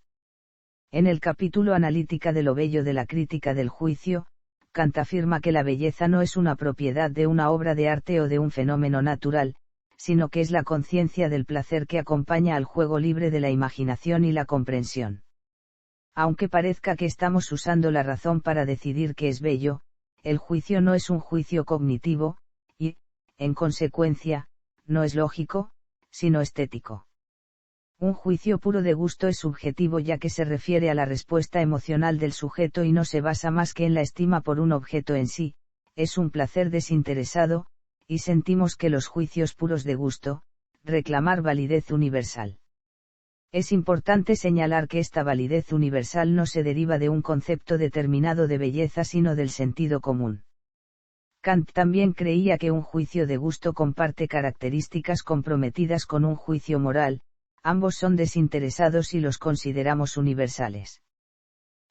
En el capítulo Analítica de lo bello de la crítica del juicio, Kant afirma que la belleza no es una propiedad de una obra de arte o de un fenómeno natural, sino que es la conciencia del placer que acompaña al juego libre de la imaginación y la comprensión. Aunque parezca que estamos usando la razón para decidir qué es bello, el juicio no es un juicio cognitivo, y, en consecuencia, no es lógico, sino estético. Un juicio puro de gusto es subjetivo, ya que se refiere a la respuesta emocional del sujeto y no se basa más que en la estima por un objeto en sí, es un placer desinteresado, y sentimos que los juicios puros de gusto, reclamar validez universal. Es importante señalar que esta validez universal no se deriva de un concepto determinado de belleza, sino del sentido común. Kant también creía que un juicio de gusto comparte características comprometidas con un juicio moral, ambos son desinteresados y los consideramos universales.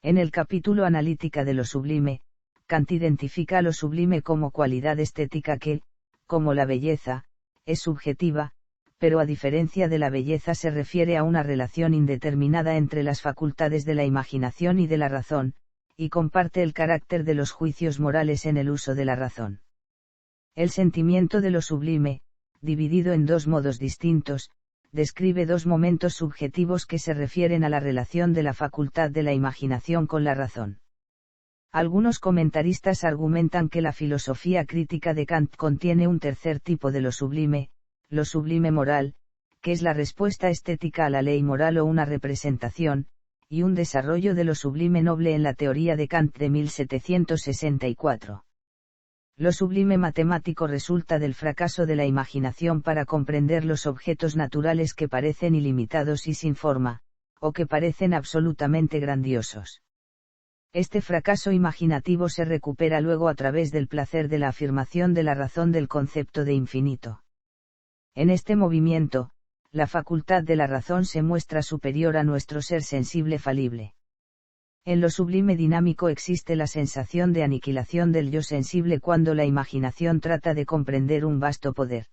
En el capítulo Analítica de lo sublime, Kant identifica a lo sublime como cualidad estética que, como la belleza, es subjetiva, pero a diferencia de la belleza se refiere a una relación indeterminada entre las facultades de la imaginación y de la razón, y comparte el carácter de los juicios morales en el uso de la razón. El sentimiento de lo sublime, dividido en 2 modos distintos, describe 2 momentos subjetivos que se refieren a la relación de la facultad de la imaginación con la razón. Algunos comentaristas argumentan que la filosofía crítica de Kant contiene un tercer tipo de lo sublime moral, que es la respuesta estética a la ley moral o una representación, y un desarrollo de lo sublime noble en la teoría de Kant de 1764. Lo sublime matemático resulta del fracaso de la imaginación para comprender los objetos naturales que parecen ilimitados y sin forma, o que parecen absolutamente grandiosos. Este fracaso imaginativo se recupera luego a través del placer de la afirmación de la razón del concepto de infinito. En este movimiento, la facultad de la razón se muestra superior a nuestro ser sensible falible. En lo sublime dinámico existe la sensación de aniquilación del yo sensible cuando la imaginación trata de comprender un vasto poder.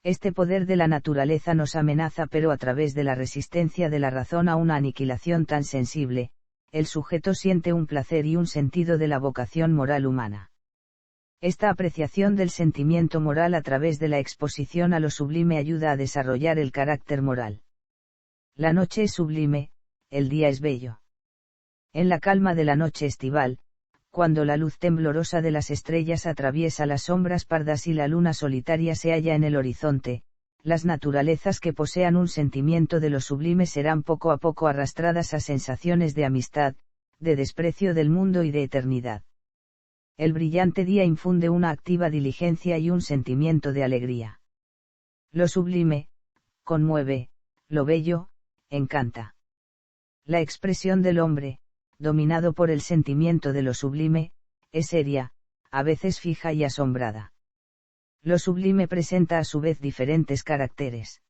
Este poder de la naturaleza nos amenaza, pero a través de la resistencia de la razón a una aniquilación tan sensible, el sujeto siente un placer y un sentido de la vocación moral humana. Esta apreciación del sentimiento moral a través de la exposición a lo sublime ayuda a desarrollar el carácter moral. La noche es sublime, el día es bello. En la calma de la noche estival, cuando la luz temblorosa de las estrellas atraviesa las sombras pardas y la luna solitaria se halla en el horizonte, las naturalezas que posean un sentimiento de lo sublime serán poco a poco arrastradas a sensaciones de amistad, de desprecio del mundo y de eternidad. El brillante día infunde una activa diligencia y un sentimiento de alegría. Lo sublime, conmueve, lo bello, encanta. La expresión del hombre, dominado por el sentimiento de lo sublime, es seria, a veces fija y asombrada. Lo sublime presenta a su vez diferentes caracteres.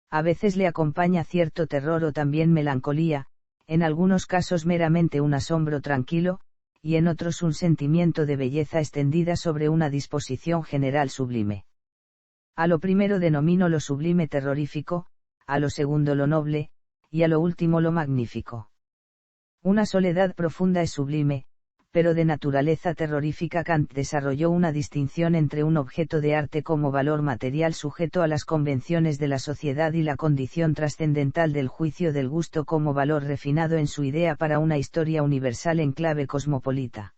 A veces le acompaña cierto terror o también melancolía, en algunos casos meramente un asombro tranquilo, y en otros un sentimiento de belleza extendida sobre una disposición general sublime. A lo primero denomino lo sublime terrorífico, a lo segundo lo noble, y a lo último lo magnífico. Una soledad profunda es sublime, pero de naturaleza terrorífica. Kant desarrolló una distinción entre un objeto de arte como valor material sujeto a las convenciones de la sociedad y la condición trascendental del juicio del gusto como valor refinado en su idea para una historia universal en clave cosmopolita.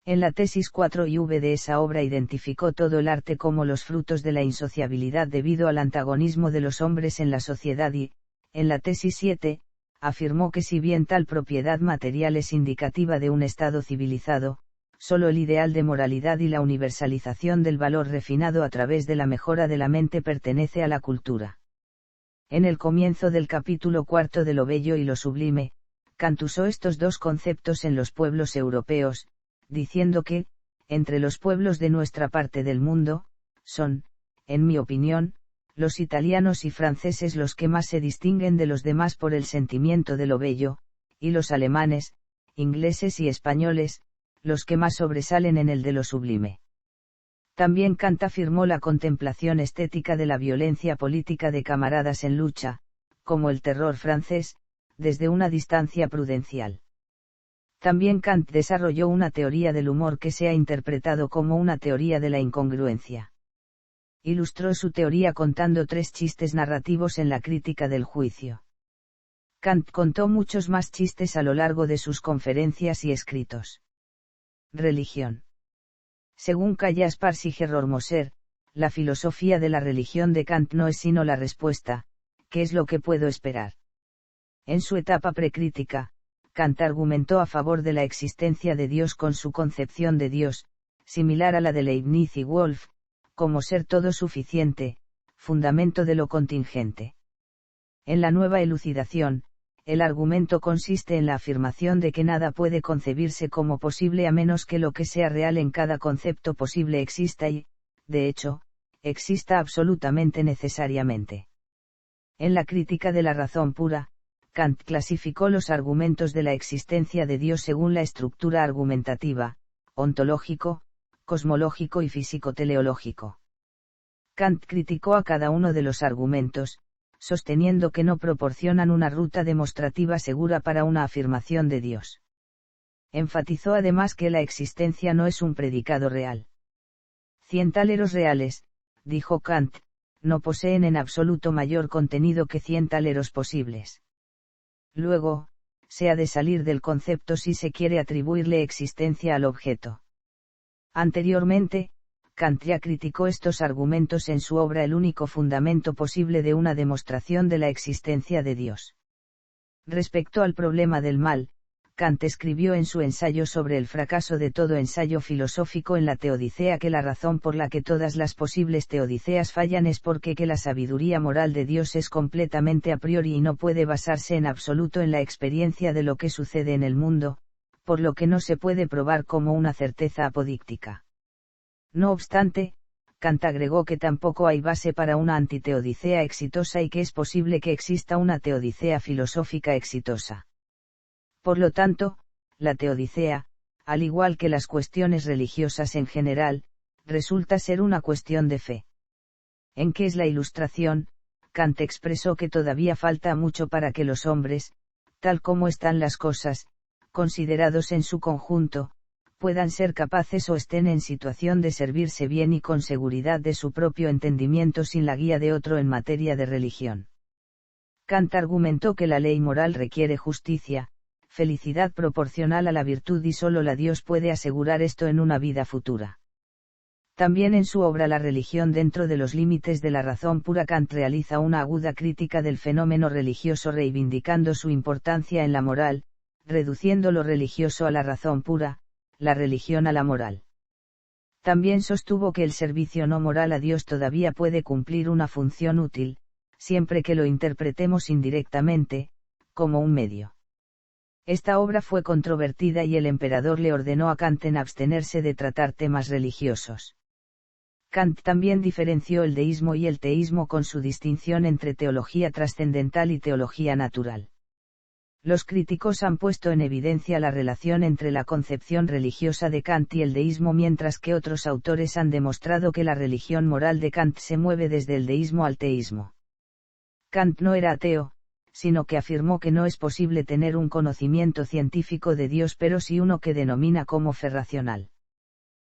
En la tesis 4IV de esa obra identificó todo el arte como los frutos de la insociabilidad debido al antagonismo de los hombres en la sociedad y, en la tesis 7, afirmó que si bien tal propiedad material es indicativa de un estado civilizado, solo el ideal de moralidad y la universalización del valor refinado a través de la mejora de la mente pertenece a la cultura. En el comienzo del capítulo 4 de lo bello y lo sublime, Kant usó estos dos conceptos en los pueblos europeos, diciendo que, entre los pueblos de nuestra parte del mundo, son, en mi opinión, los italianos y franceses los que más se distinguen de los demás por el sentimiento de lo bello, y los alemanes, ingleses y españoles, los que más sobresalen en el de lo sublime. También Kant afirmó la contemplación estética de la violencia política de camaradas en lucha, como el terror francés, desde una distancia prudencial. También Kant desarrolló una teoría del humor que se ha interpretado como una teoría de la incongruencia. Ilustró su teoría contando 3 chistes narrativos en la crítica del juicio. Kant contó muchos más chistes a lo largo de sus conferencias y escritos. Religión. Según Caspar Siger-Moser, la filosofía de la religión de Kant no es sino la respuesta, ¿qué es lo que puedo esperar? En su etapa precrítica, Kant argumentó a favor de la existencia de Dios con su concepción de Dios, similar a la de Leibniz y Wolff, como ser todo suficiente, fundamento de lo contingente. En la nueva elucidación, el argumento consiste en la afirmación de que nada puede concebirse como posible a menos que lo que sea real en cada concepto posible exista y, de hecho, exista absolutamente necesariamente. En la crítica de la razón pura, Kant clasificó los argumentos de la existencia de Dios según la estructura argumentativa, ontológico, cosmológico y físico-teleológico. Kant criticó a cada uno de los argumentos, sosteniendo que no proporcionan una ruta demostrativa segura para una afirmación de Dios. Enfatizó además que la existencia no es un predicado real. Cientáleros reales, dijo Kant, no poseen en absoluto mayor contenido que cientáleros posibles. Luego, se ha de salir del concepto si se quiere atribuirle existencia al objeto. Anteriormente, Kant ya criticó estos argumentos en su obra El único fundamento posible de una demostración de la existencia de Dios. Respecto al problema del mal, Kant escribió en su ensayo sobre el fracaso de todo ensayo filosófico en la teodicea que la razón por la que todas las posibles teodiceas fallan es porque que la sabiduría moral de Dios es completamente a priori y no puede basarse en absoluto en la experiencia de lo que sucede en el mundo, por lo que no se puede probar como una certeza apodíctica. No obstante, Kant agregó que tampoco hay base para una antiteodicea exitosa y que es posible que exista una teodicea filosófica exitosa. Por lo tanto, la teodicea, al igual que las cuestiones religiosas en general, resulta ser una cuestión de fe. ¿En qué es la ilustración? Kant expresó que todavía falta mucho para que los hombres, tal como están las cosas, considerados en su conjunto, puedan ser capaces o estén en situación de servirse bien y con seguridad de su propio entendimiento sin la guía de otro en materia de religión. Kant argumentó que la ley moral requiere justicia, felicidad proporcional a la virtud y solo la Dios puede asegurar esto en una vida futura. También en su obra La religión dentro de los límites de la razón pura, Kant realiza una aguda crítica del fenómeno religioso reivindicando su importancia en la moral, reduciendo lo religioso a la razón pura, la religión a la moral. También sostuvo que el servicio no moral a Dios todavía puede cumplir una función útil, siempre que lo interpretemos indirectamente, como un medio. Esta obra fue controvertida y el emperador le ordenó a Kant en abstenerse de tratar temas religiosos. Kant también diferenció el deísmo y el teísmo con su distinción entre teología trascendental y teología natural. Los críticos han puesto en evidencia la relación entre la concepción religiosa de Kant y el deísmo, mientras que otros autores han demostrado que la religión moral de Kant se mueve desde el deísmo al teísmo. Kant no era ateo, sino que afirmó que no es posible tener un conocimiento científico de Dios, pero sí uno que denomina como fe racional.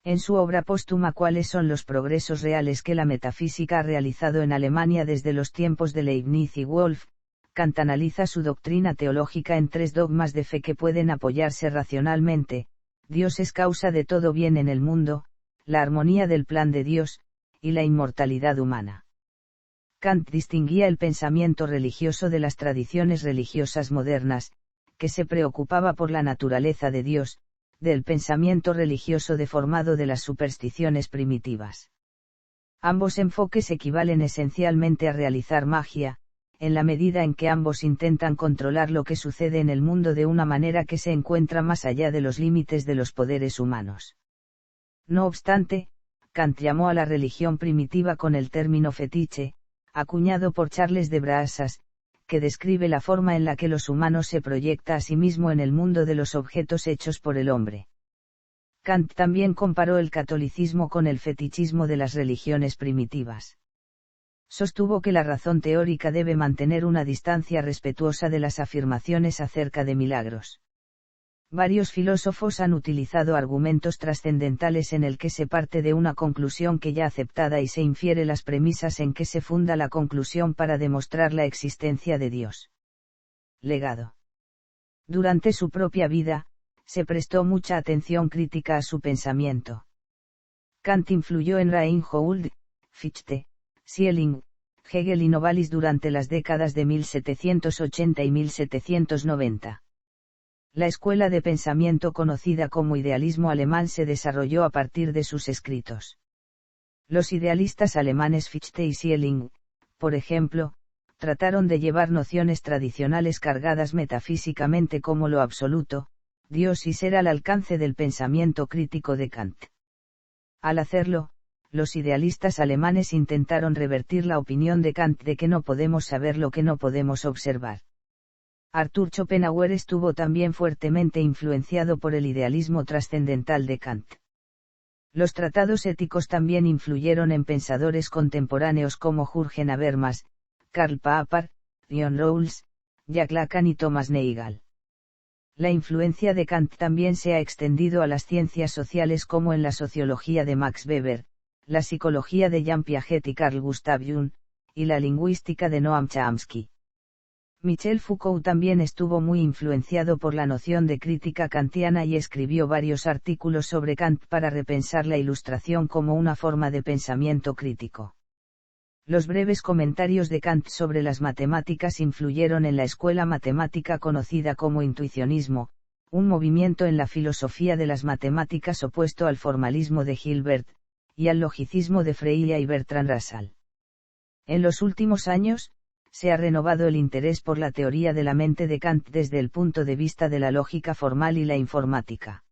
En su obra póstuma ¿Cuáles son los progresos reales que la metafísica ha realizado en Alemania desde los tiempos de Leibniz y Wolff?, Kant analiza su doctrina teológica en 3 dogmas de fe que pueden apoyarse racionalmente: Dios es causa de todo bien en el mundo, la armonía del plan de Dios, y la inmortalidad humana. Kant distinguía el pensamiento religioso de las tradiciones religiosas modernas, que se preocupaba por la naturaleza de Dios, del pensamiento religioso deformado de las supersticiones primitivas. Ambos enfoques equivalen esencialmente a realizar magia, en la medida en que ambos intentan controlar lo que sucede en el mundo de una manera que se encuentra más allá de los límites de los poderes humanos. No obstante, Kant llamó a la religión primitiva con el término fetiche, acuñado por Charles de Brassas, que describe la forma en la que los humanos se proyecta a sí mismo en el mundo de los objetos hechos por el hombre. Kant también comparó el catolicismo con el fetichismo de las religiones primitivas. Sostuvo que la razón teórica debe mantener una distancia respetuosa de las afirmaciones acerca de milagros. Varios filósofos han utilizado argumentos trascendentales en el que se parte de una conclusión que ya aceptada y se infiere las premisas en que se funda la conclusión para demostrar la existencia de Dios. Legado. Durante su propia vida, se prestó mucha atención crítica a su pensamiento. Kant influyó en Reinhold, Fichte, Schelling, Hegel y Novalis durante las décadas de 1780 y 1790. La escuela de pensamiento conocida como idealismo alemán se desarrolló a partir de sus escritos. Los idealistas alemanes Fichte y Schelling, por ejemplo, trataron de llevar nociones tradicionales cargadas metafísicamente como lo absoluto, Dios y ser al alcance del pensamiento crítico de Kant. Al hacerlo, los idealistas alemanes intentaron revertir la opinión de Kant de que no podemos saber lo que no podemos observar. Arthur Schopenhauer estuvo también fuertemente influenciado por el idealismo trascendental de Kant. Los tratados éticos también influyeron en pensadores contemporáneos como Jürgen Habermas, Karl Popper, John Rawls, Jacques Lacan y Thomas Nagel. La influencia de Kant también se ha extendido a las ciencias sociales como en la sociología de Max Weber, la psicología de Jean Piaget y Carl Gustav Jung, y la lingüística de Noam Chomsky. Michel Foucault también estuvo muy influenciado por la noción de crítica kantiana y escribió varios artículos sobre Kant para repensar la ilustración como una forma de pensamiento crítico. Los breves comentarios de Kant sobre las matemáticas influyeron en la escuela matemática conocida como intuicionismo, un movimiento en la filosofía de las matemáticas opuesto al formalismo de Hilbert, y al logicismo de Frege y Bertrand Russell. En los últimos años, se ha renovado el interés por la teoría de la mente de Kant desde el punto de vista de la lógica formal y la informática.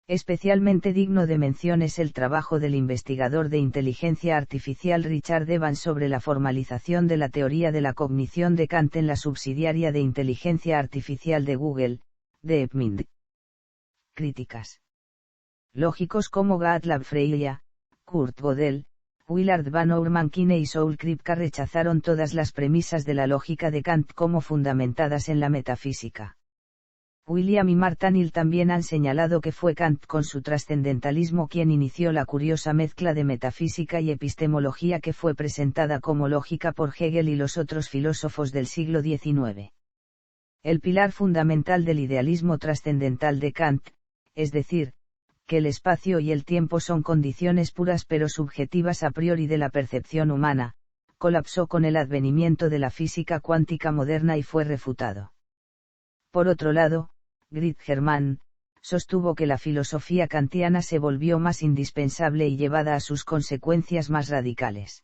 Especialmente digno de mención es el trabajo del investigador de inteligencia artificial Richard Evans sobre la formalización de la teoría de la cognición de Kant en la subsidiaria de inteligencia artificial de Google, de Epmind. Críticas. Lógicos como Gottlob Frege, Kurt Gödel, Willard Van Ormankine y Saul Kripke rechazaron todas las premisas de la lógica de Kant como fundamentadas en la metafísica. William y Martha Neal también han señalado que fue Kant con su trascendentalismo quien inició la curiosa mezcla de metafísica y epistemología que fue presentada como lógica por Hegel y los otros filósofos del siglo XIX. El pilar fundamental del idealismo trascendental de Kant, es decir, que el espacio y el tiempo son condiciones puras pero subjetivas a priori de la percepción humana, colapsó con el advenimiento de la física cuántica moderna y fue refutado. Por otro lado, Grit-Germann sostuvo que la filosofía kantiana se volvió más indispensable y llevada a sus consecuencias más radicales.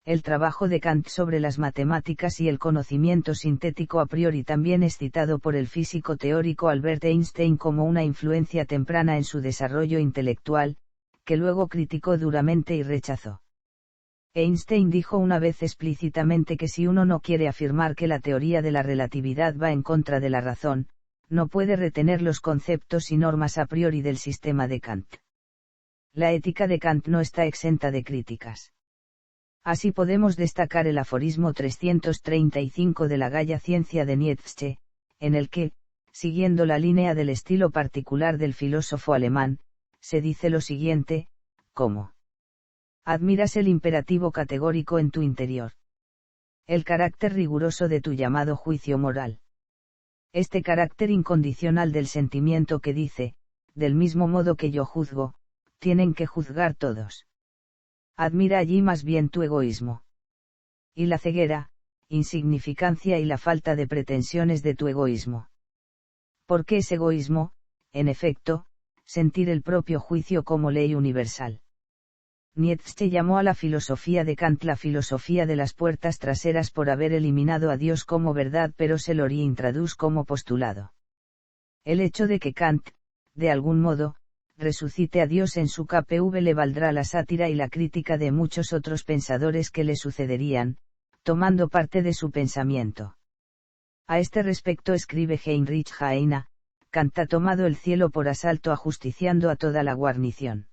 El trabajo de Kant sobre las matemáticas y el conocimiento sintético a priori también es citado por el físico teórico Albert Einstein como una influencia temprana en su desarrollo intelectual, que luego criticó duramente y rechazó. Einstein dijo una vez explícitamente que si uno no quiere afirmar que la teoría de la relatividad va en contra de la razón, no puede retener los conceptos y normas a priori del sistema de Kant. La ética de Kant no está exenta de críticas. Así podemos destacar el aforismo 335 de la Gaia Ciencia de Nietzsche, en el que, siguiendo la línea del estilo particular del filósofo alemán, se dice lo siguiente, como: admiras el imperativo categórico en tu interior. El carácter riguroso de tu llamado juicio moral. Este carácter incondicional del sentimiento que dice, del mismo modo que yo juzgo, tienen que juzgar todos. Admira allí más bien tu egoísmo. Y la ceguera, insignificancia y la falta de pretensiones de tu egoísmo. ¿Por qué es egoísmo, en efecto, sentir el propio juicio como ley universal? Nietzsche llamó a la filosofía de Kant la filosofía de las puertas traseras por haber eliminado a Dios como verdad pero se lo introduce como postulado. El hecho de que Kant, de algún modo, resucite a Dios en su KPV le valdrá la sátira y la crítica de muchos otros pensadores que le sucederían, tomando parte de su pensamiento. A este respecto escribe Heinrich Heine, Kant ha tomado el cielo por asalto ajusticiando a toda la guarnición.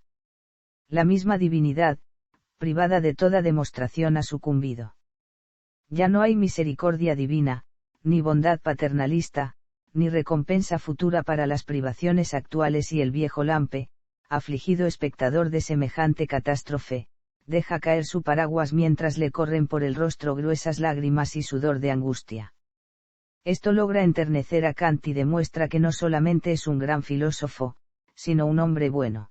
La misma divinidad, privada de toda demostración ha sucumbido. Ya no hay misericordia divina, ni bondad paternalista, ni recompensa futura para las privaciones actuales y el viejo Lampe, afligido espectador de semejante catástrofe, deja caer su paraguas mientras le corren por el rostro gruesas lágrimas y sudor de angustia. Esto logra enternecer a Kant y demuestra que no solamente es un gran filósofo, sino un hombre bueno.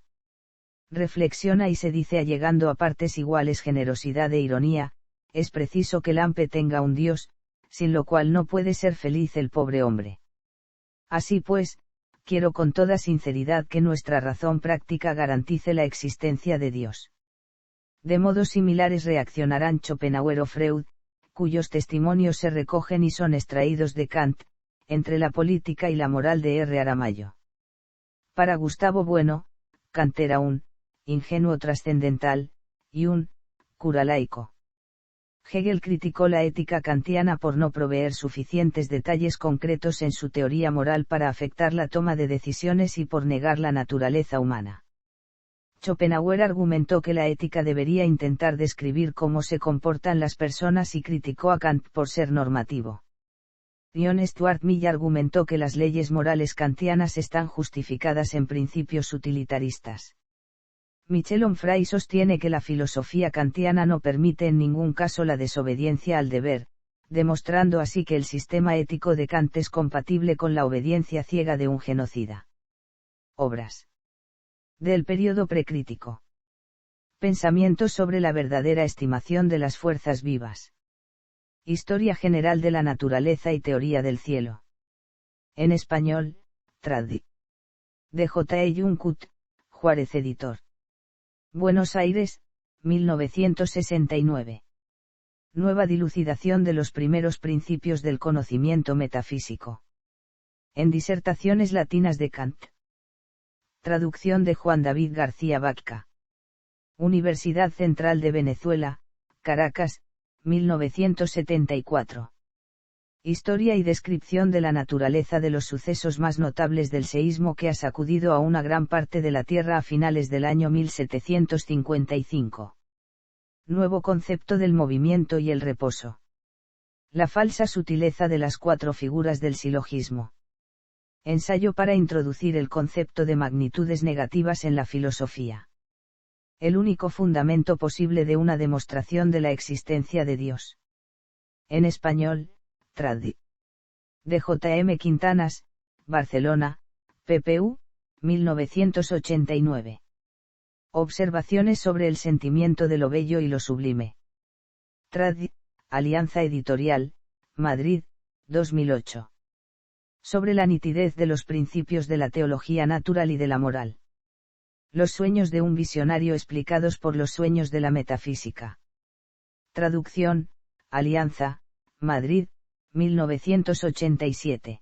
Reflexiona y se dice allegando a partes iguales generosidad e ironía, es preciso que Lampe tenga un Dios, sin lo cual no puede ser feliz el pobre hombre. Así pues, quiero con toda sinceridad que nuestra razón práctica garantice la existencia de Dios. De modos similares reaccionarán Schopenhauer o Freud, cuyos testimonios se recogen y son extraídos de Kant, entre la política y la moral de R. Aramayo. Para Gustavo Bueno, Kant era un ingenuo trascendental, y un cura laico. Hegel criticó la ética kantiana por no proveer suficientes detalles concretos en su teoría moral para afectar la toma de decisiones y por negar la naturaleza humana. Schopenhauer argumentó que la ética debería intentar describir cómo se comportan las personas y criticó a Kant por ser normativo. John Stuart Mill argumentó que las leyes morales kantianas están justificadas en principios utilitaristas. Michel Onfray sostiene que la filosofía kantiana no permite en ningún caso la desobediencia al deber, demostrando así que el sistema ético de Kant es compatible con la obediencia ciega de un genocida. Obras del período precrítico. Pensamientos sobre la verdadera estimación de las fuerzas vivas. Historia general de la naturaleza y teoría del cielo. En español, trad. De J. E. Junkut, Juárez Editor. Buenos Aires, 1969. Nueva dilucidación de los primeros principios del conocimiento metafísico. En Disertaciones latinas de Kant. Traducción de Juan David García Vacca. Universidad Central de Venezuela, Caracas, 1974. Historia y descripción de la naturaleza de los sucesos más notables del seísmo que ha sacudido a una gran parte de la Tierra a finales del año 1755. Nuevo concepto del movimiento y el reposo. La falsa sutileza de las cuatro figuras del silogismo. Ensayo para introducir el concepto de magnitudes negativas en la filosofía. El único fundamento posible de una demostración de la existencia de Dios. En español, trad. De J. M. Quintanas, Barcelona, pp.u. 1989. Observaciones sobre el sentimiento de lo bello y lo sublime. Trad. Alianza Editorial, Madrid, 2008. Sobre la nitidez de los principios de la teología natural y de la moral. Los sueños de un visionario explicados por los sueños de la metafísica. Traducción, Alianza, Madrid, 1987.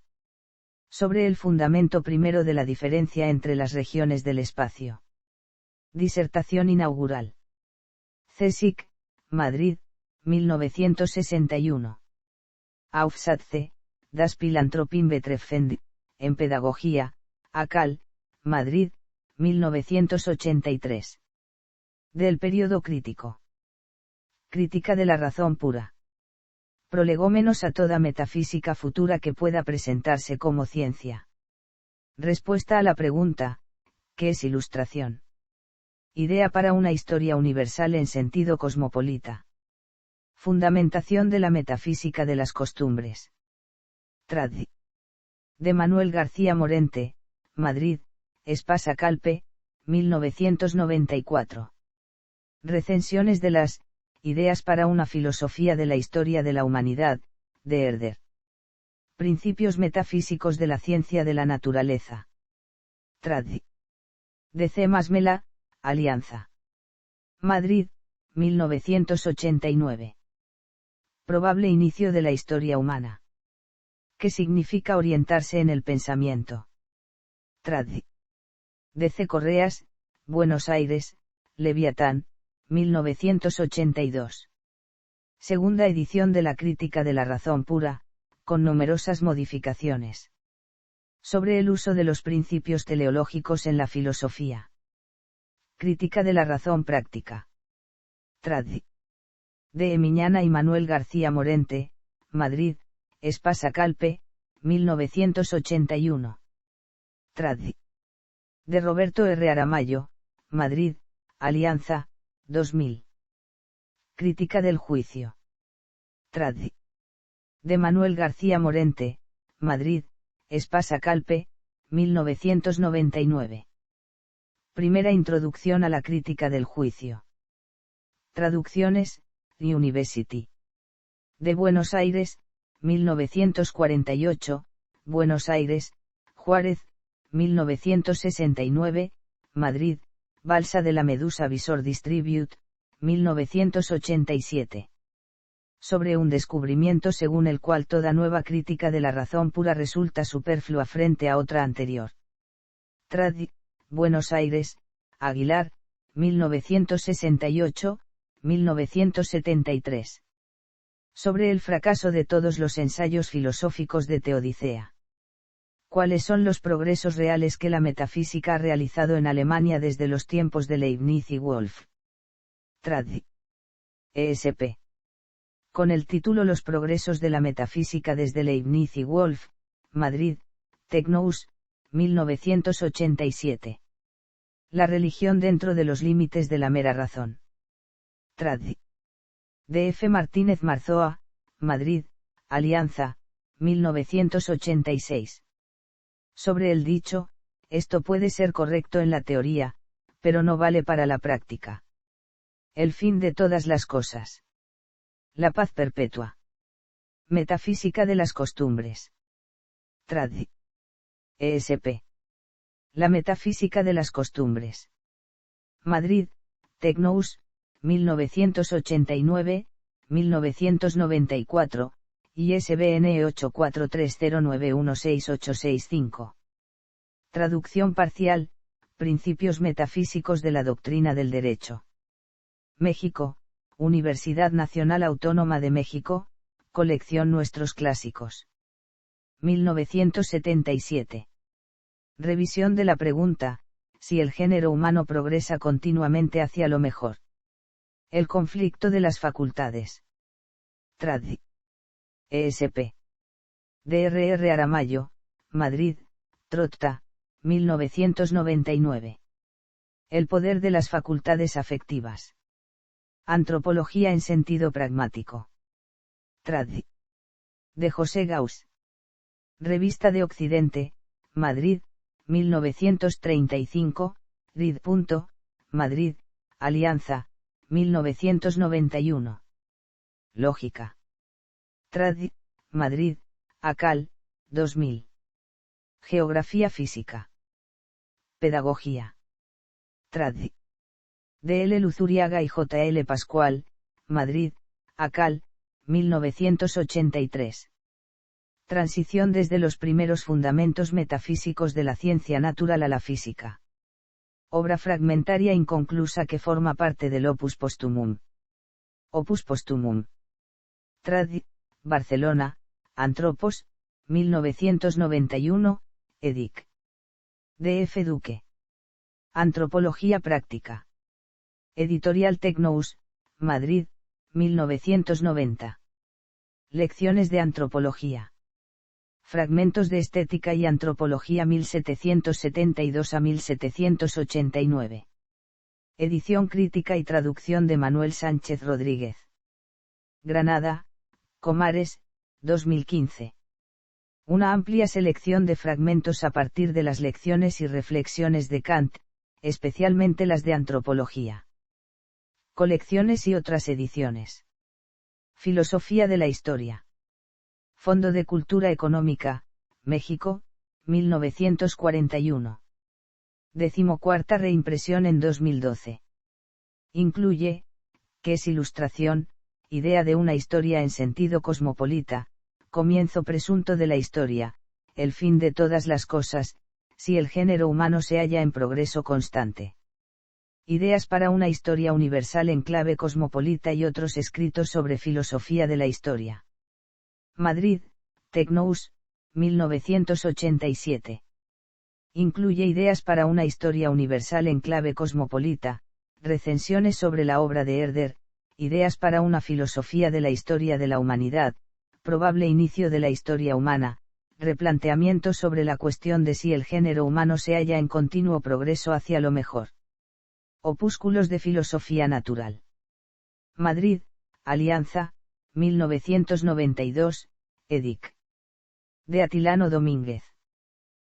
Sobre el fundamento primero de la diferencia entre las regiones del espacio. Disertación inaugural. CSIC, Madrid, 1961. Aufsätze, das Philanthropien betreffend, en Pedagogía, ACAL, Madrid, 1983. Del periodo crítico. Crítica de la razón pura. Prolegómenos a toda metafísica futura que pueda presentarse como ciencia. Respuesta a la pregunta, ¿qué es ilustración? Idea para una historia universal en sentido cosmopolita. Fundamentación de la metafísica de las costumbres. Trad. De Manuel García Morente, Madrid, Espasa Calpe, 1994. Recensiones de las Ideas para una filosofía de la historia de la humanidad, de Herder. Principios metafísicos de la ciencia de la naturaleza. Trad. De C. Masmela, Alianza. Madrid, 1989. Probable inicio de la historia humana. ¿Qué significa orientarse en el pensamiento? Trad. De C. Correas, Buenos Aires, Leviatán, 1982. Segunda edición de la Crítica de la Razón Pura, con numerosas modificaciones. Sobre el uso de los principios teleológicos en la filosofía. Crítica de la Razón Práctica. Trad. De Miñana y Manuel García Morente, Madrid, Espasa Calpe, 1981. Trad. De Roberto R. Aramayo, Madrid, Alianza, 2000. Crítica del juicio. Trad. De Manuel García Morente, Madrid, Espasa Calpe, 1999. Primera introducción a la crítica del juicio. Traducciones, University. De Buenos Aires, 1948, Buenos Aires, Juárez, 1969, Madrid, Balsa de la Medusa Visor Distribute, 1987. Sobre un descubrimiento según el cual toda nueva crítica de la razón pura resulta superflua frente a otra anterior. Trad. Buenos Aires, Aguilar, 1968, 1973. Sobre el fracaso de todos los ensayos filosóficos de Teodicea. ¿Cuáles son los progresos reales que la metafísica ha realizado en Alemania desde los tiempos de Leibniz y Wolff? Trad. ESP. Con el título Los progresos de la metafísica desde Leibniz y Wolff, Madrid, Tecnous, 1987. La religión dentro de los límites de la mera razón. Trad. D. F. Martínez Marzoa, Madrid, Alianza, 1986. Sobre el dicho, esto puede ser correcto en la teoría, pero no vale para la práctica. El fin de todas las cosas. La paz perpetua. Metafísica de las costumbres. Trad. ESP. La metafísica de las costumbres. Madrid, Tecnous, 1989, 1994, ISBN 8430916865. Traducción parcial, Principios metafísicos de la doctrina del derecho. México, Universidad Nacional Autónoma de México, Colección Nuestros Clásicos. 1977. Revisión de la pregunta, si el género humano progresa continuamente hacia lo mejor. El conflicto de las facultades. Trad. ESP. Dr. Aramayo, Madrid, Trotta, 1999. El poder de las facultades afectivas. Antropología en sentido pragmático. Trad. De José Gauss. Revista de Occidente, Madrid, 1935, Rid. Madrid, Alianza, 1991. Lógica. Trad. Madrid, Acal, 2000. Geografía física. Pedagogía. Trad. D. L. Luzuriaga y J. L. Pascual, Madrid, Acal, 1983. Transición desde los primeros fundamentos metafísicos de la ciencia natural a la física. Obra fragmentaria inconclusa que forma parte del Opus Posthumum. Opus Posthumum. Trad. Barcelona, Antropos, 1991, edic. D. F. Duque. Antropología práctica. Editorial Tecnous, Madrid, 1990. Lecciones de antropología. Fragmentos de Estética y Antropología 1772 a 1789. Edición crítica y traducción de Manuel Sánchez Rodríguez. Granada, Comares, 2015. Una amplia selección de fragmentos a partir de las lecciones y reflexiones de Kant, especialmente las de antropología. Colecciones y otras ediciones. Filosofía de la Historia. Fondo de Cultura Económica, México, 1941. 14ª reimpresión en 2012. Incluye, ¿qué es ilustración? Idea de una historia en sentido cosmopolita, comienzo presunto de la historia, el fin de todas las cosas, si el género humano se halla en progreso constante. Ideas para una historia universal en clave cosmopolita y otros escritos sobre filosofía de la historia. Madrid, Tecnous, 1987. Incluye ideas para una historia universal en clave cosmopolita, recensiones sobre la obra de Herder, ideas para una filosofía de la historia de la humanidad, probable inicio de la historia humana, replanteamiento sobre la cuestión de si el género humano se halla en continuo progreso hacia lo mejor. Opúsculos de filosofía natural. Madrid, Alianza, 1992, edic. De Atilano Domínguez.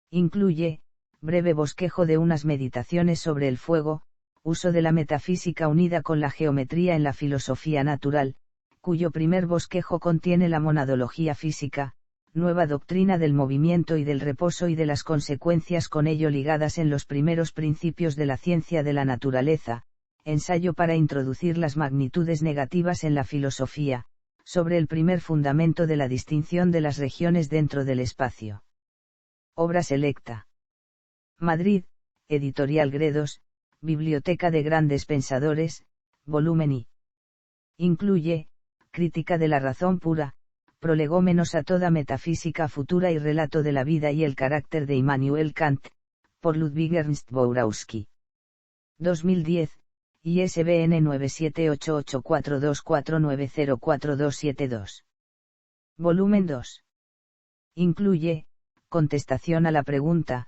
Incluye, breve bosquejo de unas meditaciones sobre el fuego, uso de la metafísica unida con la geometría en la filosofía natural, cuyo primer bosquejo contiene la monadología física, nueva doctrina del movimiento y del reposo y de las consecuencias con ello ligadas en los primeros principios de la ciencia de la naturaleza, ensayo para introducir las magnitudes negativas en la filosofía, sobre el primer fundamento de la distinción de las regiones dentro del espacio. Obra selecta. Madrid, Editorial Gredos, Biblioteca de Grandes Pensadores, volumen I. Incluye, Crítica de la razón pura, prolegómenos a toda metafísica futura y relato de la vida y el carácter de Immanuel Kant, por Ludwig Ernst Borowski. 2010, ISBN 9788424904272. Volumen 2. Incluye, contestación a la pregunta,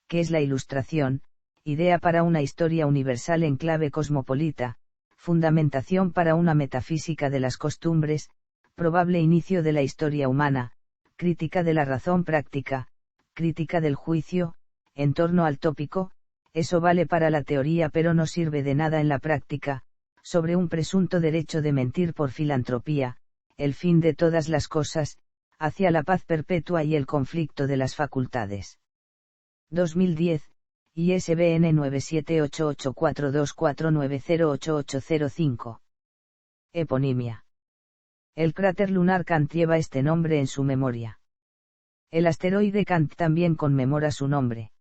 ¿qué es la ilustración? Idea para una historia universal en clave cosmopolita, fundamentación para una metafísica de las costumbres, probable inicio de la historia humana, crítica de la razón práctica, crítica del juicio, en torno al tópico, eso vale para la teoría pero no sirve de nada en la práctica, sobre un presunto derecho de mentir por filantropía, el fin de todas las cosas, hacia la paz perpetua y el conflicto de las facultades. 2010, ISBN 9788424908805. Eponimia. El cráter lunar Kant lleva este nombre en su memoria. El asteroide Kant también conmemora su nombre.